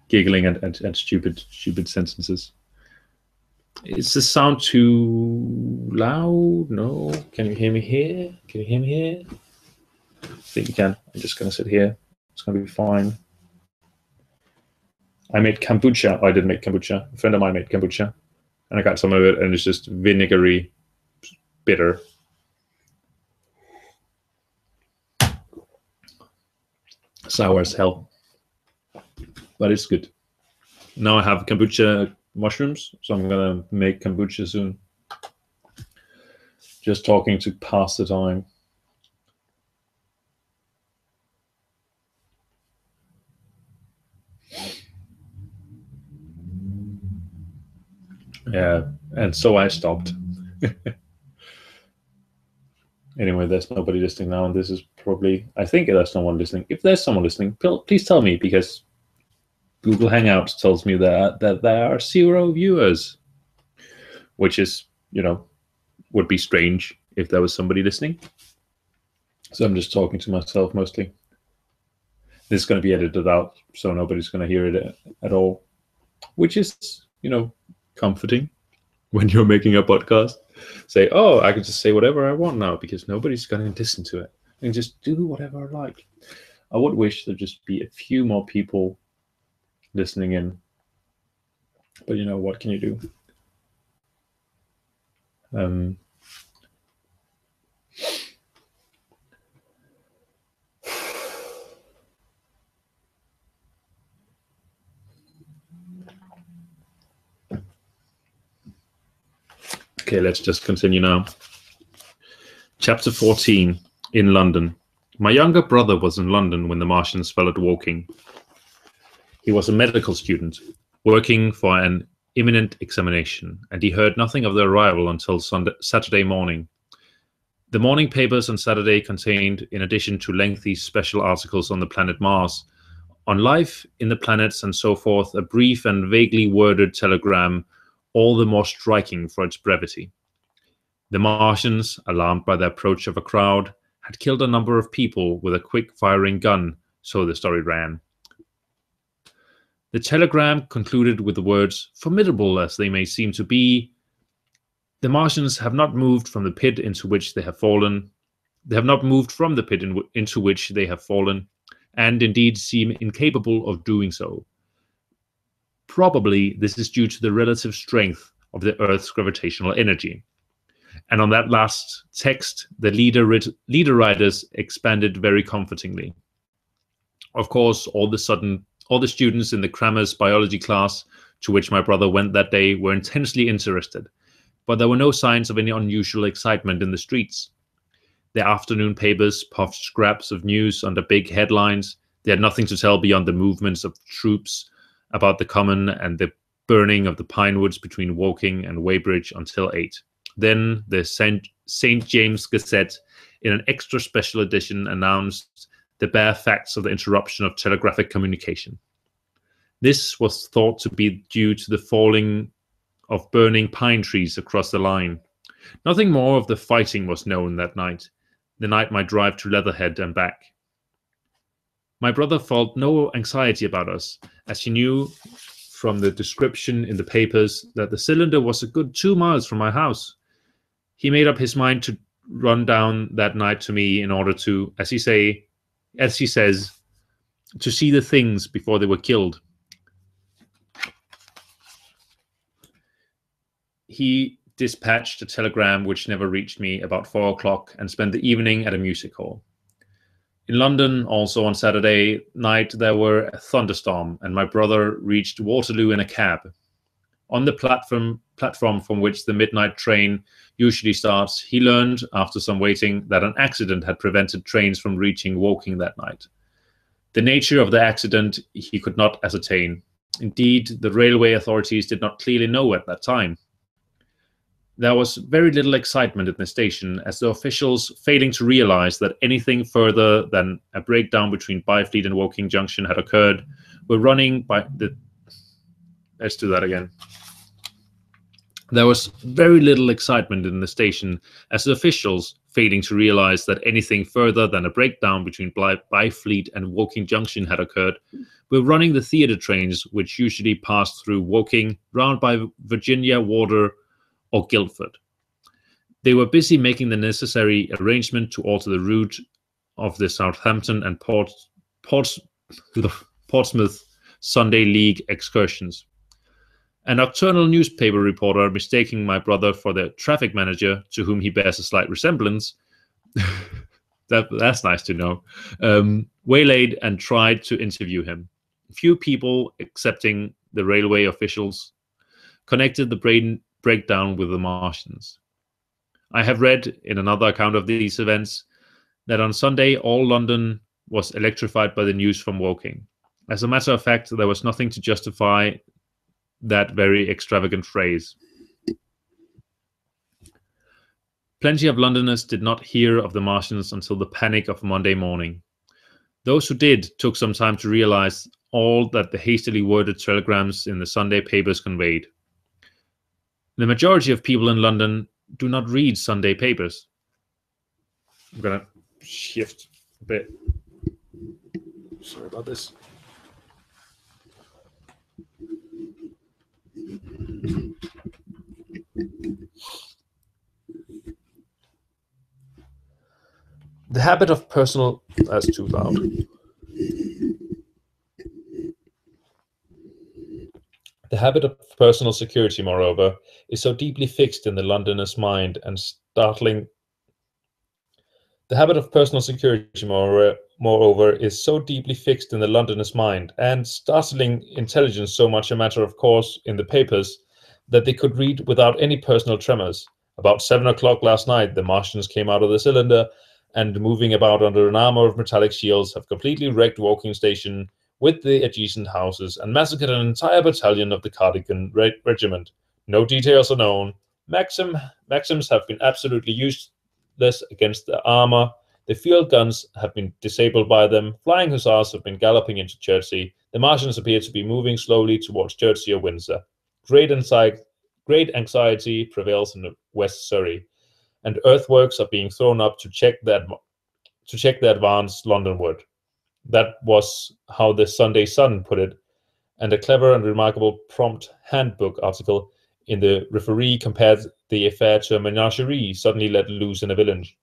giggling at stupid sentences. Is the sound too loud? No. Can you hear me here? Can you hear me here? I think you can. I'm just going to sit here. It's going to be fine. I made kombucha. I didn't make kombucha. A friend of mine made kombucha. And I got some of it, and it's just vinegary, bitter. Sour as hell. But it's good. Now I have kombucha mushrooms, so I'm going to make kombucha soon. Just talking to pass the time. Yeah, and so I stopped. Anyway, there's nobody listening now, and this is probably, I think there's someone listening. If there's someone listening, please tell me, because Google Hangouts tells me that there are 0 viewers, which is, would be strange if there was somebody listening. So I'm just talking to myself mostly. This is going to be edited out, so nobody's going to hear it at all, which is, comforting when you're making a podcast. Say, oh, I can just say whatever I want now because nobody's going to listen to it. I can just do whatever I like. I would wish there'd just be a few more people listening in. But, what can you do? Okay, let's just continue now. Chapter 14, in London. My younger brother was in London when the Martians fell at Woking. He was a medical student, working for an imminent examination, and he heard nothing of their arrival until Saturday morning. The morning papers on Saturday contained, in addition to lengthy special articles on the planet Mars, on life in the planets and so forth, a brief and vaguely worded telegram, all the more striking for its brevity. The Martians, alarmed by the approach of a crowd, had killed a number of people with a quick-firing gun, so the story ran. The telegram concluded with the words, formidable as they may seem to be, the Martians have not moved from the pit into which they have fallen. They have not moved from the pit into which they have fallen, and indeed seem incapable of doing so. Probably this is due to the relative strength of the Earth's gravitational energy. And on that last text, the leader writers expanded very comfortingly. Of course, all the students in the Crammers biology class to which my brother went that day were intensely interested, but there were no signs of any unusual excitement in the streets. The afternoon papers puffed scraps of news under big headlines. They had nothing to tell beyond the movements of troops about the common and the burning of the pine woods between Woking and Weybridge until 8. Then the St. James Gazette, in an extra special edition, announced the bare facts of the interruption of telegraphic communication. This was thought to be due to the falling of burning pine trees across the line. Nothing more of the fighting was known that night, the night my drive to Leatherhead and back. My brother felt no anxiety about us, as he knew from the description in the papers that the cylinder was a good 2 miles from my house. He made up his mind to run down that night to me in order to, as he says, to see the things before they were killed. He dispatched a telegram which never reached me about 4 o'clock and spent the evening at a music hall. In London, also on Saturday night, there were a thunderstorm, and my brother reached Waterloo in a cab. On the platform from which the midnight train usually starts, he learned, after some waiting, that an accident had prevented trains from reaching Woking that night. The nature of the accident he could not ascertain. Indeed, the railway authorities did not clearly know at that time. There was very little excitement in the station, as the officials, failing to realize that anything further than a breakdown between Byfleet and Woking Junction had occurred, were running by the... Let's do that again. There was very little excitement in the station, as the officials, failing to realize that anything further than a breakdown between Byfleet and Woking Junction had occurred, were running the theatre trains which usually passed through Woking, round by Virginia Water or Guildford. They were busy making the necessary arrangement to alter the route of the Southampton and Portsmouth Sunday League excursions. A nocturnal newspaper reporter, mistaking my brother for the traffic manager, to whom he bears a slight resemblance, that's nice to know, waylaid and tried to interview him. Few people, excepting the railway officials, connected the breakdown with the Martians. I have read in another account of these events that on Sunday all London was electrified by the news from Woking. As a matter of fact, there was nothing to justify that very extravagant phrase. Plenty of Londoners did not hear of the Martians until the panic of Monday morning. Those who did took some time to realize all that the hastily worded telegrams in the Sunday papers conveyed. The majority of people in London do not read Sunday papers. I'm going to shift a bit. Sorry about this. The habit of personal... That's too loud. The habit of personal security, moreover, is so deeply fixed in the Londoner's mind and startling... The habit of personal security, moreover, is so deeply fixed in the Londoner's mind and startling intelligence so much a matter of course in the papers that they could read without any personal tremors. About 7 o'clock last night, the Martians came out of the cylinder and, moving about under an armor of metallic shields, have completely wrecked Woking Station with the adjacent houses and massacred an entire battalion of the Cardigan Regiment. No details are known. Maxims have been absolutely useless against the armor. The field guns have been disabled by them. Flying hussars have been galloping into Chertsey. The Martians appear to be moving slowly towards Chertsey or Windsor. Great anxiety prevails in West Surrey, and earthworks are being thrown up to check the advance Londonward. That was how the Sunday Sun put it, and a clever and remarkable prompt handbook article in the Referee compared the affair to a menagerie suddenly let loose in a village.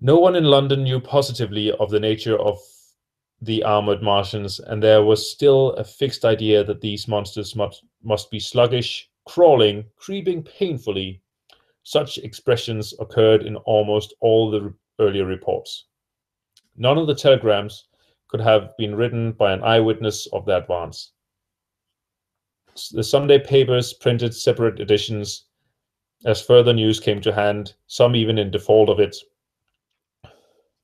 No one in London knew positively of the nature of the armored Martians, and there was still a fixed idea that these monsters must be sluggish, crawling, creeping painfully. Such expressions occurred in almost all the earlier reports. None of the telegrams could have been written by an eyewitness of the advance. The Sunday papers printed separate editions as further news came to hand, some even in default of it.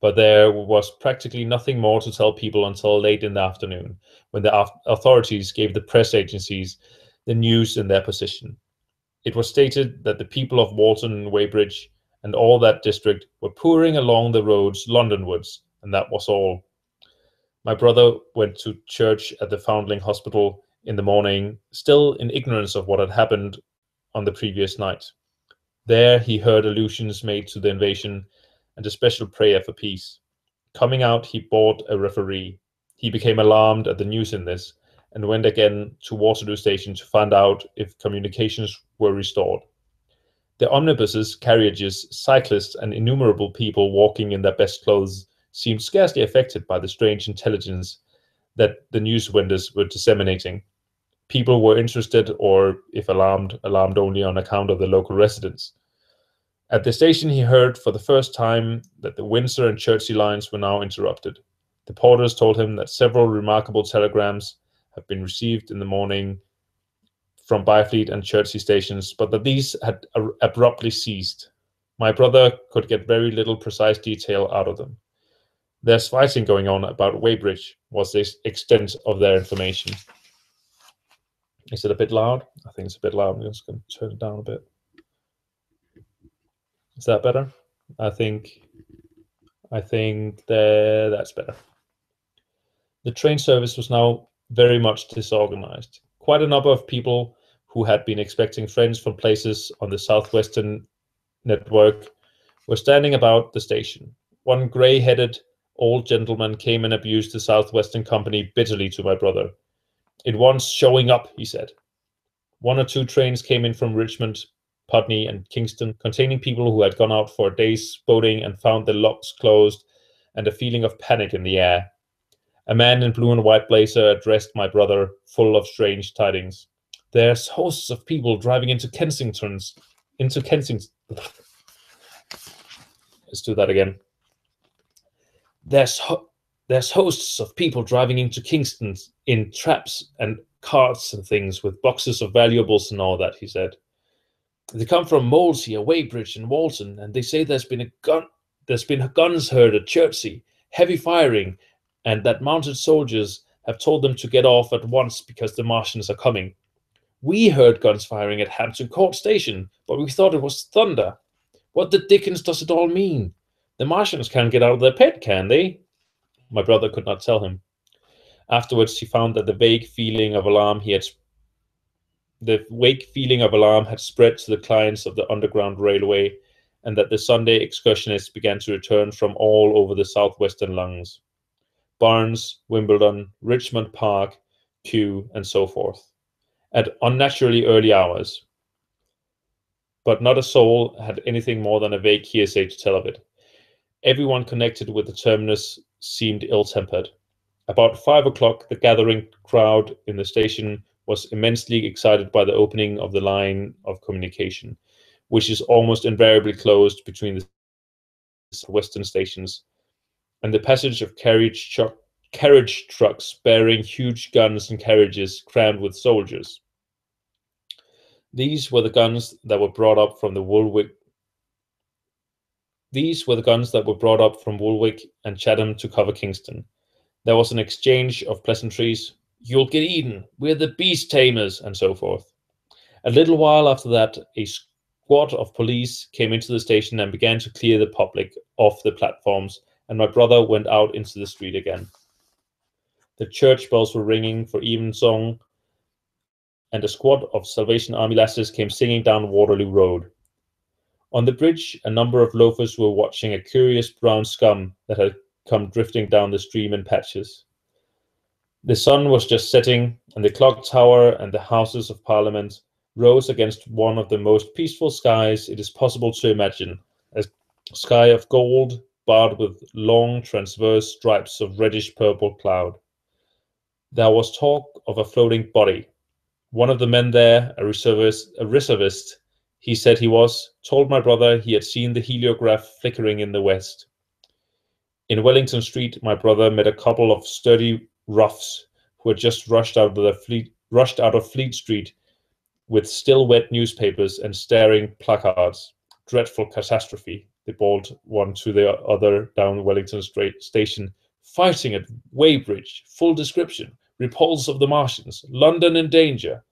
But there was practically nothing more to tell people until late in the afternoon, when the authorities gave the press agencies the news in their possession. It was stated that the people of Walton and Weybridge and all that district were pouring along the roads Londonwards, and that was all. My brother went to church at the Foundling Hospital in the morning, still in ignorance of what had happened on the previous night. There he heard allusions made to the invasion and a special prayer for peace. Coming out, he bought a Referee. He became alarmed at the news in this and went again to Waterloo Station to find out if communications were restored. The omnibuses, carriages, cyclists, and innumerable people walking in their best clothes seemed scarcely affected by the strange intelligence that the news vendors were disseminating. People were interested, or if alarmed only on account of the local residents. At the station he heard for the first time that the Windsor and Chertsey lines were now interrupted. The porters told him that several remarkable telegrams had been received in the morning from Byfleet and Chertsey stations, but that these had abruptly ceased. My brother could get very little precise detail out of them. There's fighting going on about Weybridge was the extent of their information. Is it a bit loud? I think it's a bit loud. I'm just going to turn it down a bit. Is that better? I think that's better. The train service was now very much disorganized. Quite a number of people who had been expecting friends from places on the southwestern network, were standing about the station. One grey-headed old gentleman came and abused the Southwestern Company bitterly to my brother. "It wants showing up," he said. 1 or 2 trains came in from Richmond, Putney, and Kingston, containing people who had gone out for a day's boating and found the locks closed, and a feeling of panic in the air. A man in blue and white blazer addressed my brother, full of strange tidings. "There's hosts of people driving into Kensington. Let's do that again. There's hosts of people driving into Kingston in traps and carts and things with boxes of valuables and all that," he said. "They come from Molesey, Weybridge, and Walton, and they say there's been guns heard at Chertsey, heavy firing, and that mounted soldiers have told them to get off at once because the Martians are coming. We heard guns firing at Hampton Court Station, but we thought it was thunder. What the dickens does it all mean? The Martians can't get out of their pit, can they?" My brother could not tell him. Afterwards, he found that the vague feeling of alarm had spread to the clients of the Underground Railway, and that the Sunday excursionists began to return from all over the southwestern lungs. Barnes, Wimbledon, Richmond Park, Kew, and so forth, at unnaturally early hours. But not a soul had anything more than a vague hearsay to tell of it. Everyone connected with the terminus seemed ill-tempered. About 5 o'clock, the gathering crowd in the station was immensely excited by the opening of the line of communication, which is almost invariably closed between the western stations, and the passage of carriage trucks bearing huge guns and carriages crammed with soldiers. These were the guns that were brought up from Woolwich and Chatham to cover Kingston. There was an exchange of pleasantries. "You'll get eaten, we're the beast tamers," and so forth. A little while after that, a squad of police came into the station and began to clear the public off the platforms, and my brother went out into the street again. The church bells were ringing for evensong, and a squad of Salvation Army lasses came singing down Waterloo Road. On the bridge, a number of loafers were watching a curious brown scum that had come drifting down the stream in patches. The sun was just setting, and the clock tower and the Houses of Parliament rose against one of the most peaceful skies it is possible to imagine, a sky of gold barred with long transverse stripes of reddish-purple cloud. There was talk of a floating body. One of the men there, a reservist, he said he was, told my brother he had seen the heliograph flickering in the west. In Wellington Street, my brother met a couple of sturdy roughs who had just rushed out of Fleet Street with still wet newspapers and staring placards. "Dreadful catastrophe," they bawled one to the other down Wellington Station. "Fighting at Weybridge, full description. Repulse of the Martians. London in danger."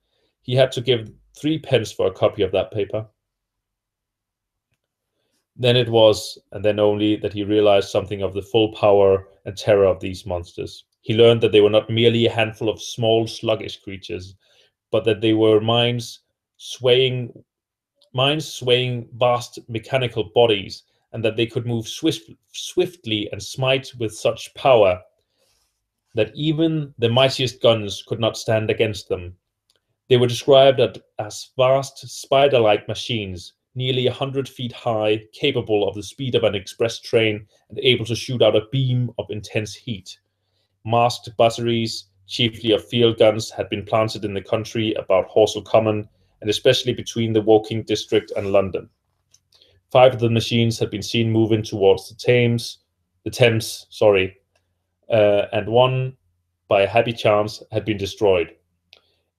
He had to give 3p for a copy of that paper. Then it was, and then only, that he realized something of the full power and terror of these monsters. He learned that they were not merely a handful of small, sluggish creatures, but that they were minds swaying vast mechanical bodies, and that they could move swiftly and smite with such power that even the mightiest guns could not stand against them. They were described as vast spider-like machines, nearly 100 feet high, capable of the speed of an express train and able to shoot out a beam of intense heat. Masked batteries, chiefly of field guns, had been planted in the country about Horsell Common, and especially between the Woking district and London. 5 of the machines had been seen moving towards the Thames, and one, by a happy chance, had been destroyed.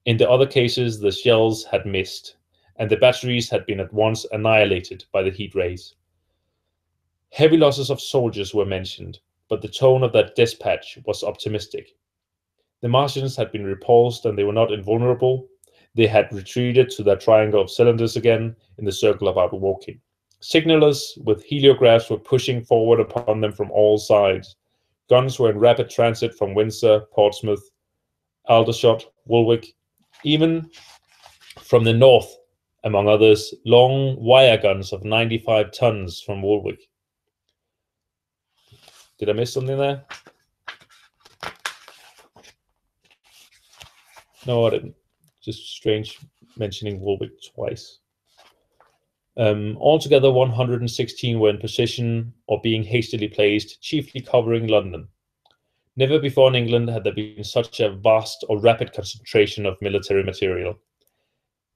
In the other cases, the shells had missed, and the batteries had been at once annihilated by the heat rays. Heavy losses of soldiers were mentioned, but the tone of that dispatch was optimistic. The Martians had been repulsed, and they were not invulnerable. They had retreated to their triangle of cylinders again in the circle about Woking. Signalers with heliographs were pushing forward upon them from all sides. Guns were in rapid transit from Windsor, Portsmouth, Aldershot, Woolwich. Even From the north, among others, long wire guns of 95 tons from Woolwich. Did I miss something there? No, I didn't. Just strange mentioning Woolwich twice. Altogether, 116 were in position or being hastily placed, chiefly covering London. Never before in England had there been such a vast or rapid concentration of military material.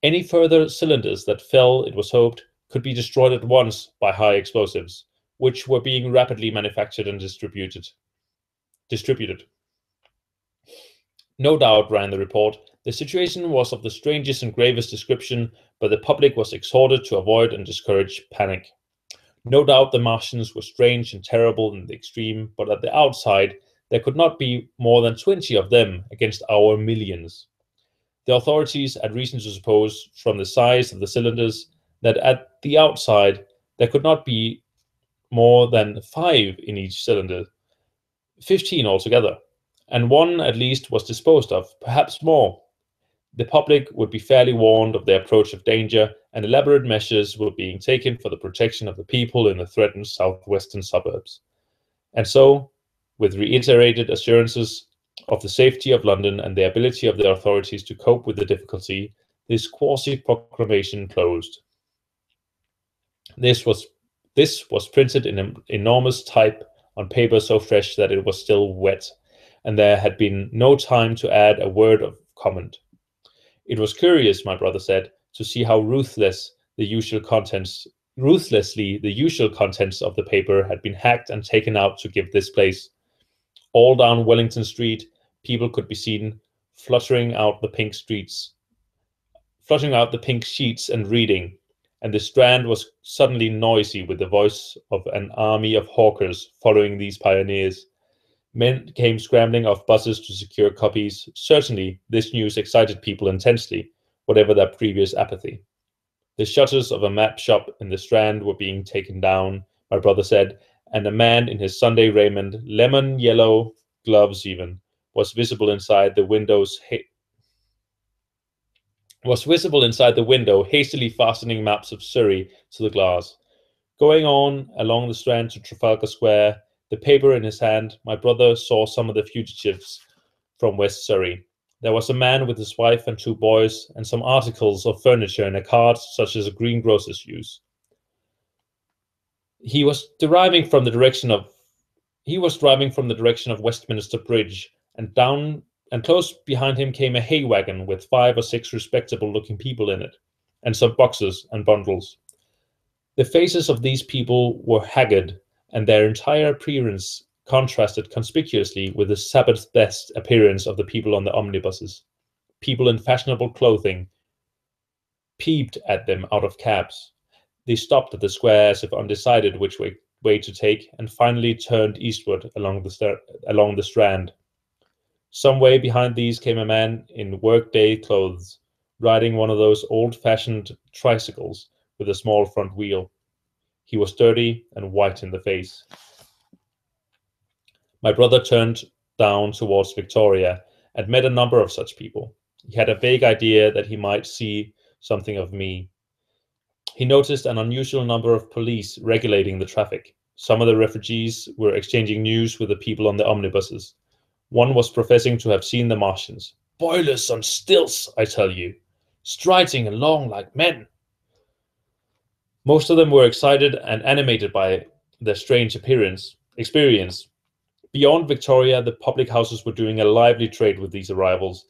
Any further cylinders that fell, it was hoped, could be destroyed at once by high explosives, which were being rapidly manufactured and distributed. No doubt, ran the report, the situation was of the strangest and gravest description, but the public was exhorted to avoid and discourage panic. No doubt the Martians were strange and terrible in the extreme, but at the outside, there could not be more than 20 of them against our millions. The authorities had reason to suppose, from the size of the cylinders, that at the outside there could not be more than 5 in each cylinder, 15 altogether, and one at least was disposed of, perhaps more. The public would be fairly warned of the approach of danger, and elaborate measures were being taken for the protection of the people in the threatened southwestern suburbs. And so, with reiterated assurances of the safety of London and the ability of the authorities to cope with the difficulty, this quasi-proclamation closed. This was printed in enormous type on paper so fresh that it was still wet, and there had been no time to add a word of comment. It was curious, my brother said, to see how ruthlessly the usual contents of the paper had been hacked and taken out to give this place. All down Wellington Street, people could be seen fluttering out the pink sheets and reading, and the Strand was suddenly noisy with the voice of an army of hawkers following these pioneers. Men came scrambling off buses to secure copies. Certainly, this news excited people intensely, whatever their previous apathy. The shutters of a map shop in the Strand were being taken down, my brother said, and a man in his Sunday raiment, lemon yellow gloves even, was visible inside the window, hastily fastening maps of Surrey to the glass. Going on along the Strand to Trafalgar Square, the paper in his hand, my brother saw some of the fugitives from West Surrey. There was a man with his wife and 2 boys, and some articles of furniture in a cart such as greengrocers use. He was driving from the direction of Westminster Bridge, and close behind him came a hay wagon with 5 or 6 respectable-looking people in it, and some boxes and bundles. The faces of these people were haggard, and their entire appearance contrasted conspicuously with the Sabbath-best appearance of the people on the omnibuses. People in fashionable clothing peeped at them out of cabs. They stopped at the square as if undecided which way to take, and finally turned eastward along the Strand. Some way behind these came a man in workday clothes, riding one of those old-fashioned tricycles with a small front wheel. He was dirty and white in the face. My brother turned down towards Victoria and met a number of such people. He had a vague idea that he might see something of me. He noticed an unusual number of police regulating the traffic. Some of the refugees were exchanging news with the people on the omnibuses. One was professing to have seen the Martians. "Boilers on stilts, I tell you, striding along like men." Most of them were excited and animated by their strange experience. Beyond Victoria, the public houses were doing a lively trade with these arrivals.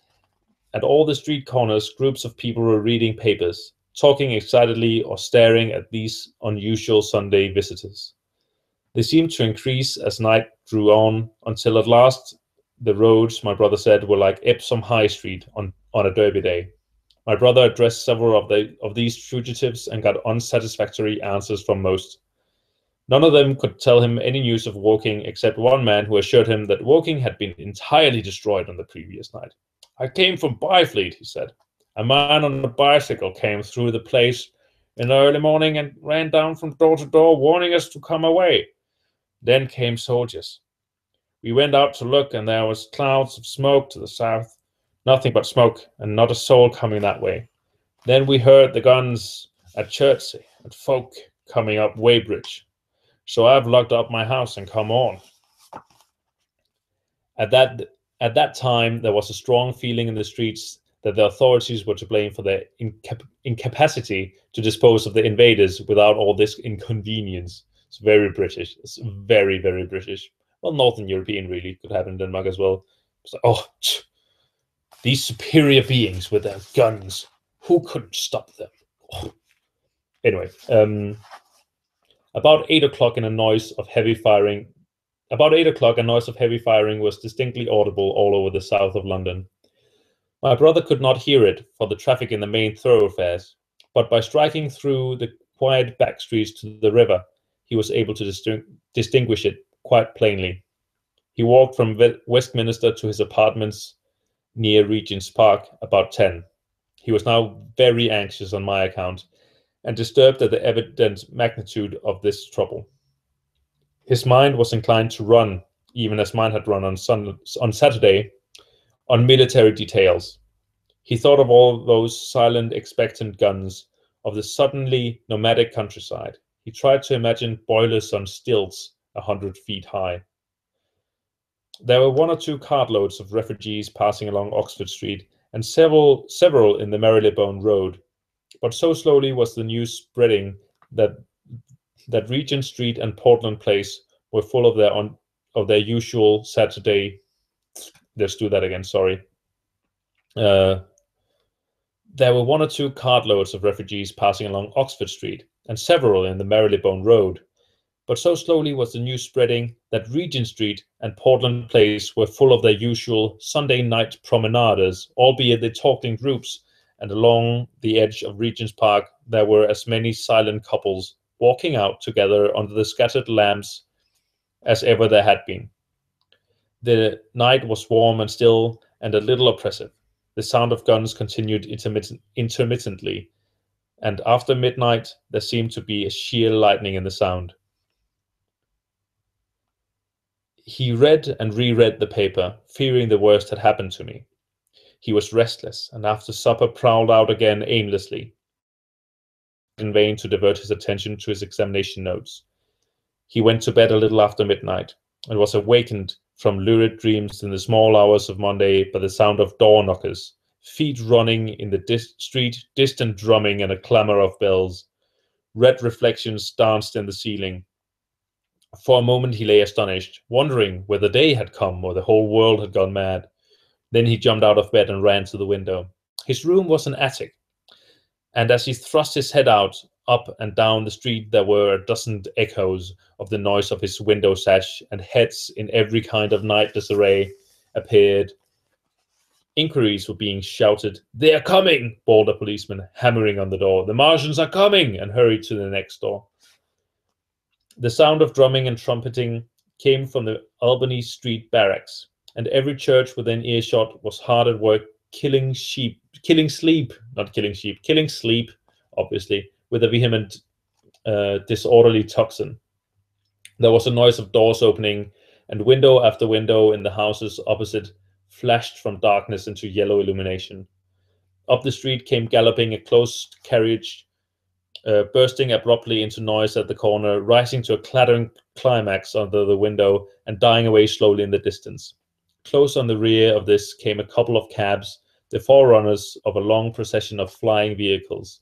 At all the street corners, groups of people were reading papers, talking excitedly or staring at these unusual Sunday visitors. They seemed to increase as night drew on, until at last the roads, my brother said, were like Epsom High Street on a Derby day. My brother addressed several of these fugitives and got unsatisfactory answers from most. None of them could tell him any news of Woking, except one man who assured him that Woking had been entirely destroyed on the previous night. "I came from Byfleet," he said. "A man on a bicycle came through the place in the early morning and ran down from door to door, warning us to come away. Then came soldiers. We went out to look, and there was clouds of smoke to the south. Nothing but smoke, and not a soul coming that way. Then we heard the guns at Chertsey and folk coming up Weybridge. So I've locked up my house and come on. At that time, there was a strong feeling in the streets that the authorities were to blame for their incapacity to dispose of the invaders without all this inconvenience. It's very British. It's very, very British. Well, Northern European really could happen in Denmark as well. It's like, oh, these superior beings with their guns. Who could stop them? Oh. Anyway, about 8 o'clock, a noise of heavy firing was distinctly audible all over the south of London. My brother could not hear it for the traffic in the main thoroughfares, but by striking through the quiet back streets to the river, he was able to distinguish it quite plainly. He walked from Westminster to his apartments near Regent's Park about 10. He was now very anxious on my account and disturbed at the evident magnitude of this trouble. His mind was inclined to run, even as mine had run on Saturday, on military details. He thought of all those silent, expectant guns, of the suddenly nomadic countryside. He tried to imagine boilers on stilts 100 feet high. There were 1 or 2 cartloads of refugees passing along Oxford Street, and several in the Marylebone Road. But so slowly was the news spreading that Regent Street and Portland Place were full of their usual Saturday. Let's do that again. Sorry. There were 1 or 2 cartloads of refugees passing along Oxford Street, and several in the Marylebone Road. But so slowly was the news spreading that Regent Street and Portland Place were full of their usual Sunday night promenaders, albeit they talked in groups, and along the edge of Regent's Park there were as many silent couples walking out together under the scattered lamps as ever there had been. The night was warm and still and a little oppressive. The sound of guns continued intermittently, and after midnight there seemed to be a sheer lightning in the sound. He read and reread the paper, fearing the worst had happened to me. He was restless, and after supper prowled out again aimlessly, in vain to divert his attention to his examination notes. He went to bed a little after midnight, and was awakened from lurid dreams in the small hours of Monday by the sound of door knockers, feet running in the street, distant drumming, and a clamour of bells. Red reflections danced in the ceiling. For a moment he lay astonished, wondering whether day had come or the whole world had gone mad. Then he jumped out of bed and ran to the window. His room was an attic, and as he thrust his head out, up and down the street there were a dozen echoes of the noise of his window sash, and heads in every kind of night disarray appeared. Inquiries were being shouted. "They are coming!" bawled a policeman, hammering on the door. "The Martians are coming!" and hurried to the next door. The sound of drumming and trumpeting came from the Albany Street barracks, and every church within earshot was hard at work killing sleep, obviously, with a vehement, disorderly tocsin. There was a noise of doors opening, and window after window in the houses opposite flashed from darkness into yellow illumination. Up the street came galloping a closed carriage, bursting abruptly into noise at the corner, rising to a clattering climax under the window, and dying away slowly in the distance. Close on the rear of this came a couple of cabs, the forerunners of a long procession of flying vehicles,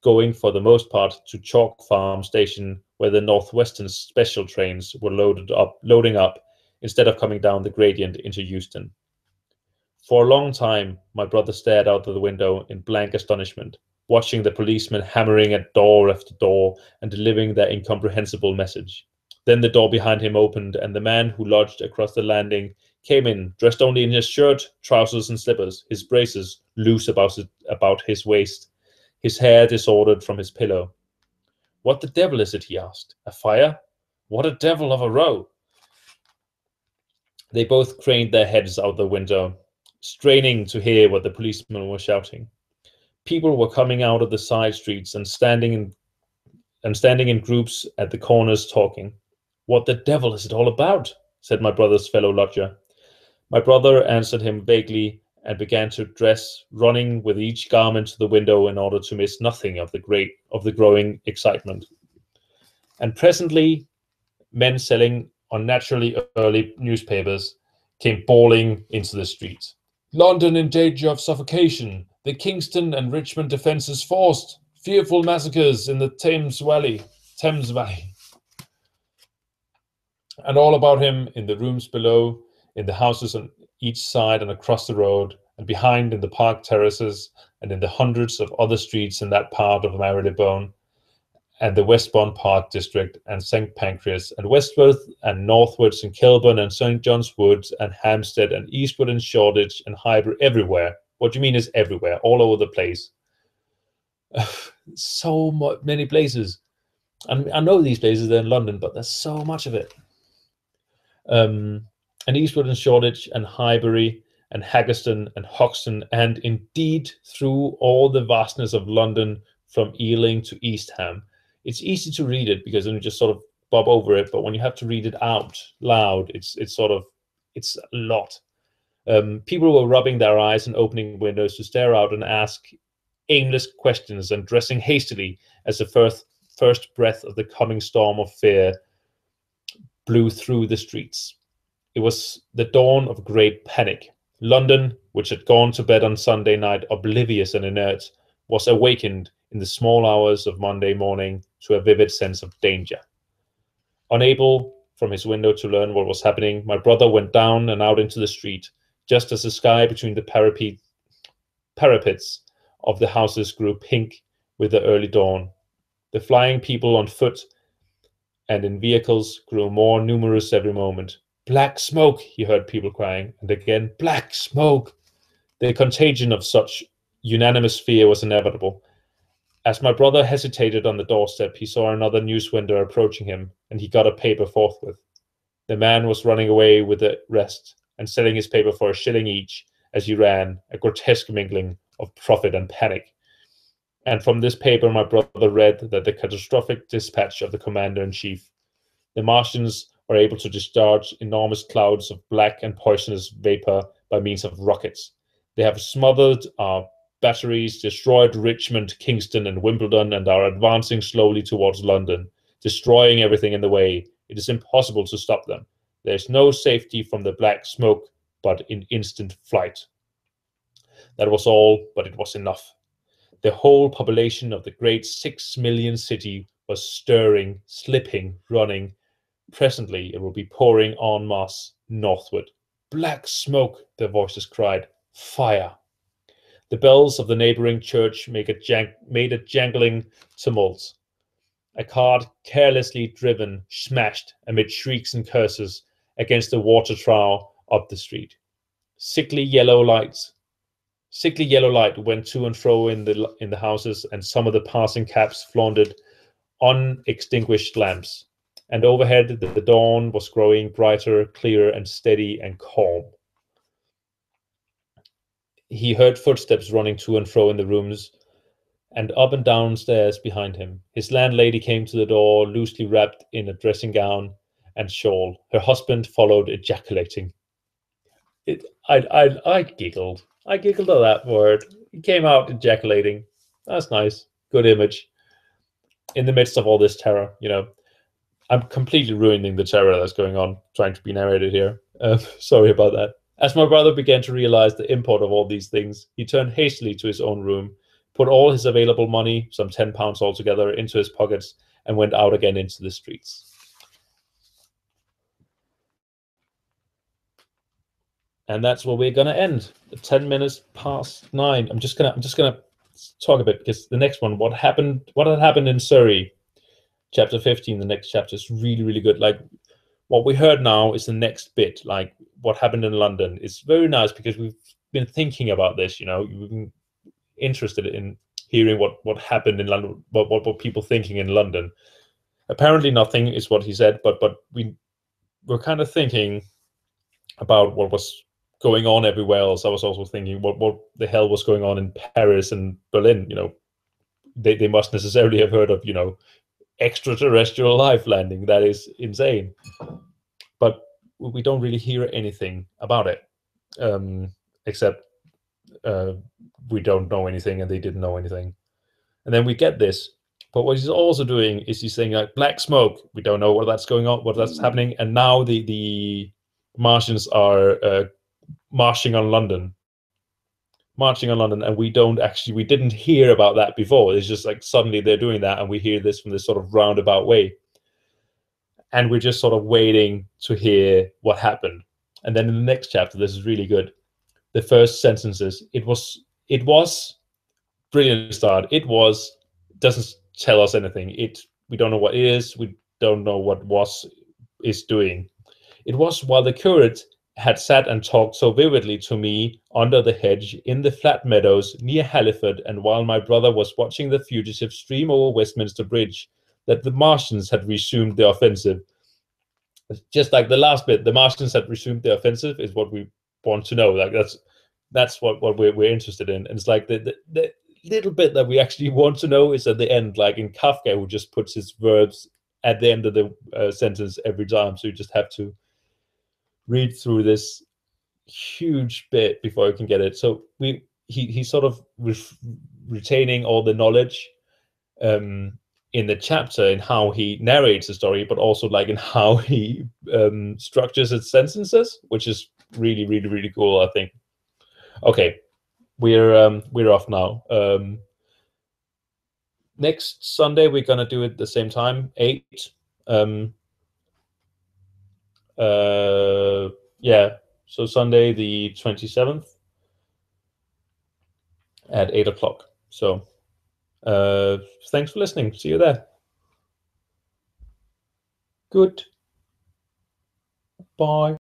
going for the most part to Chalk Farm Station, where the Northwestern special trains were loading up, instead of coming down the gradient into Euston. For a long time, my brother stared out of the window in blank astonishment, watching the policemen hammering at door after door and delivering their incomprehensible message. Then the door behind him opened, and the man who lodged across the landing came in, dressed only in his shirt, trousers, and slippers, his braces loose about his waist, his hair disordered from his pillow. "What the devil is it?" he asked. "A fire? What a devil of a row!" They both craned their heads out the window, straining to hear what the policemen were shouting. People were coming out of the side streets and standing in groups at the corners talking. "What the devil is it all about?" said my brother's fellow lodger. My brother answered him vaguely and began to dress, running with each garment to the window in order to miss nothing of the growing excitement. And presently, men selling unnaturally early newspapers came bawling into the streets. London in danger of suffocation. The Kingston and Richmond defences forced. Fearful massacres in the Thames Valley. And all about him, in the rooms below, in the houses on each side and across the road, and behind in the park terraces, and in the hundreds of other streets in that part of Marylebone, and the Westbourne Park district, and St. Pancras, and Westworth, and northwards in Kilburn, and St. John's Wood, and Hampstead, and eastward in Shoreditch, and Highbury, everywhere. What do you mean is everywhere? All over the place. So many places. And I know these places, they're in London, but there's so much of it. And eastward in Shoreditch, and Highbury, and Haggerston, and Hoxton, and indeed through all the vastness of London from Ealing to East Ham. It's easy to read it because then you just sort of bob over it, but when you have to read it out loud, it's a lot. People were rubbing their eyes and opening windows to stare out and ask aimless questions and dressing hastily as the first breath of the coming storm of fear blew through the streets. It was the dawn of great panic. London, which had gone to bed on Sunday night oblivious and inert, was awakened in the small hours of Monday morning to a vivid sense of danger. Unable from his window to learn what was happening, my brother went down and out into the street, just as the sky between the parapets of the houses grew pink with the early dawn. The flying people on foot and in vehicles grew more numerous every moment. Black smoke, he heard people crying, and again, black smoke. The contagion of such unanimous fear was inevitable. As my brother hesitated on the doorstep, he saw another newsvendor approaching him, and he got a paper forthwith. The man was running away with the rest and selling his paper for a shilling each as he ran, a grotesque mingling of profit and panic. And from this paper, my brother read that the catastrophic dispatch of the commander-in-chief. The Martians were able to discharge enormous clouds of black and poisonous vapor by means of rockets. They have smothered our batteries, destroyed Richmond, Kingston, and Wimbledon, and are advancing slowly towards London, destroying everything in the way. It is impossible to stop them. There is no safety from the black smoke, but in instant flight. That was all, but it was enough. The whole population of the great 6 million city was stirring, slipping, running. Presently it will be pouring en masse northward. Black smoke, their voices cried. Fire. The bells of the neighboring church made a jangling tumult. A cart carelessly driven smashed amid shrieks and curses against the water trough up the street. Sickly yellow light went to and fro in the houses, and some of the passing cabs flaunted unextinguished lamps. And overhead the dawn was growing brighter, clear, and steady and calm. He heard footsteps running to and fro in the rooms, and up and down stairs behind him. His landlady came to the door, loosely wrapped in a dressing gown and shawl. Her husband followed, ejaculating. I giggled. I giggled at that word. He came out ejaculating. That's nice. Good image. In the midst of all this terror, I'm completely ruining the terror that's going on, trying to be narrated here. Sorry about that. As my brother began to realize the import of all these things, he turned hastily to his own room, put all his available money, some £10 altogether, into his pockets, and went out again into the streets. And that's where we're going to end. 10 minutes past 9. I'm just gonna talk a bit, because the next one, what had happened in Surrey, chapter 15. The next chapter is really, really good. Like, what we heard now is the next bit, like what happened in London. It's very nice because we've been thinking about this. We've been interested in hearing what happened in London, what were people thinking in London. Apparently, nothing is what he said, but we're kind of thinking about what was going on everywhere else. I was also thinking what the hell was going on in Paris and Berlin. They must necessarily have heard of extraterrestrial life landing. That is insane. But we don't really hear anything about it, except we don't know anything and they didn't know anything. And then we get this. But what he's also doing is he's saying like black smoke. We don't know what that's going on, what that's happening. And now the Martians are marching on London, and we didn't hear about that before. It's just like suddenly they're doing that, and we hear this from this sort of roundabout way, and we're just sort of waiting to hear what happened. And then in the next chapter, this is really good. The first sentences, it was brilliant start. It doesn't tell us anything. We don't know what it is. We don't know what is doing. It was while the curate had sat and talked so vividly to me under the hedge in the flat meadows near Halliford, and while my brother was watching the fugitive stream over Westminster Bridge, that the Martians had resumed the offensive. Just like the last bit, the Martians had resumed the offensive is what we want to know. Like that's what we're interested in. And it's like the little bit that we actually want to know is at the end, like in Kafka, who just puts his verbs at the end of the sentence every time. So you just have to read through this huge bit before you can get it. So he's sort of retaining all the knowledge in the chapter in how he narrates the story, but also like in how he structures its sentences, which is really, really, really cool, I think. Okay, we're off now. Next Sunday we're gonna do it the same time, 8. Yeah, so Sunday the 27th at 8 o'clock. So thanks for listening. See you there. Good. Bye.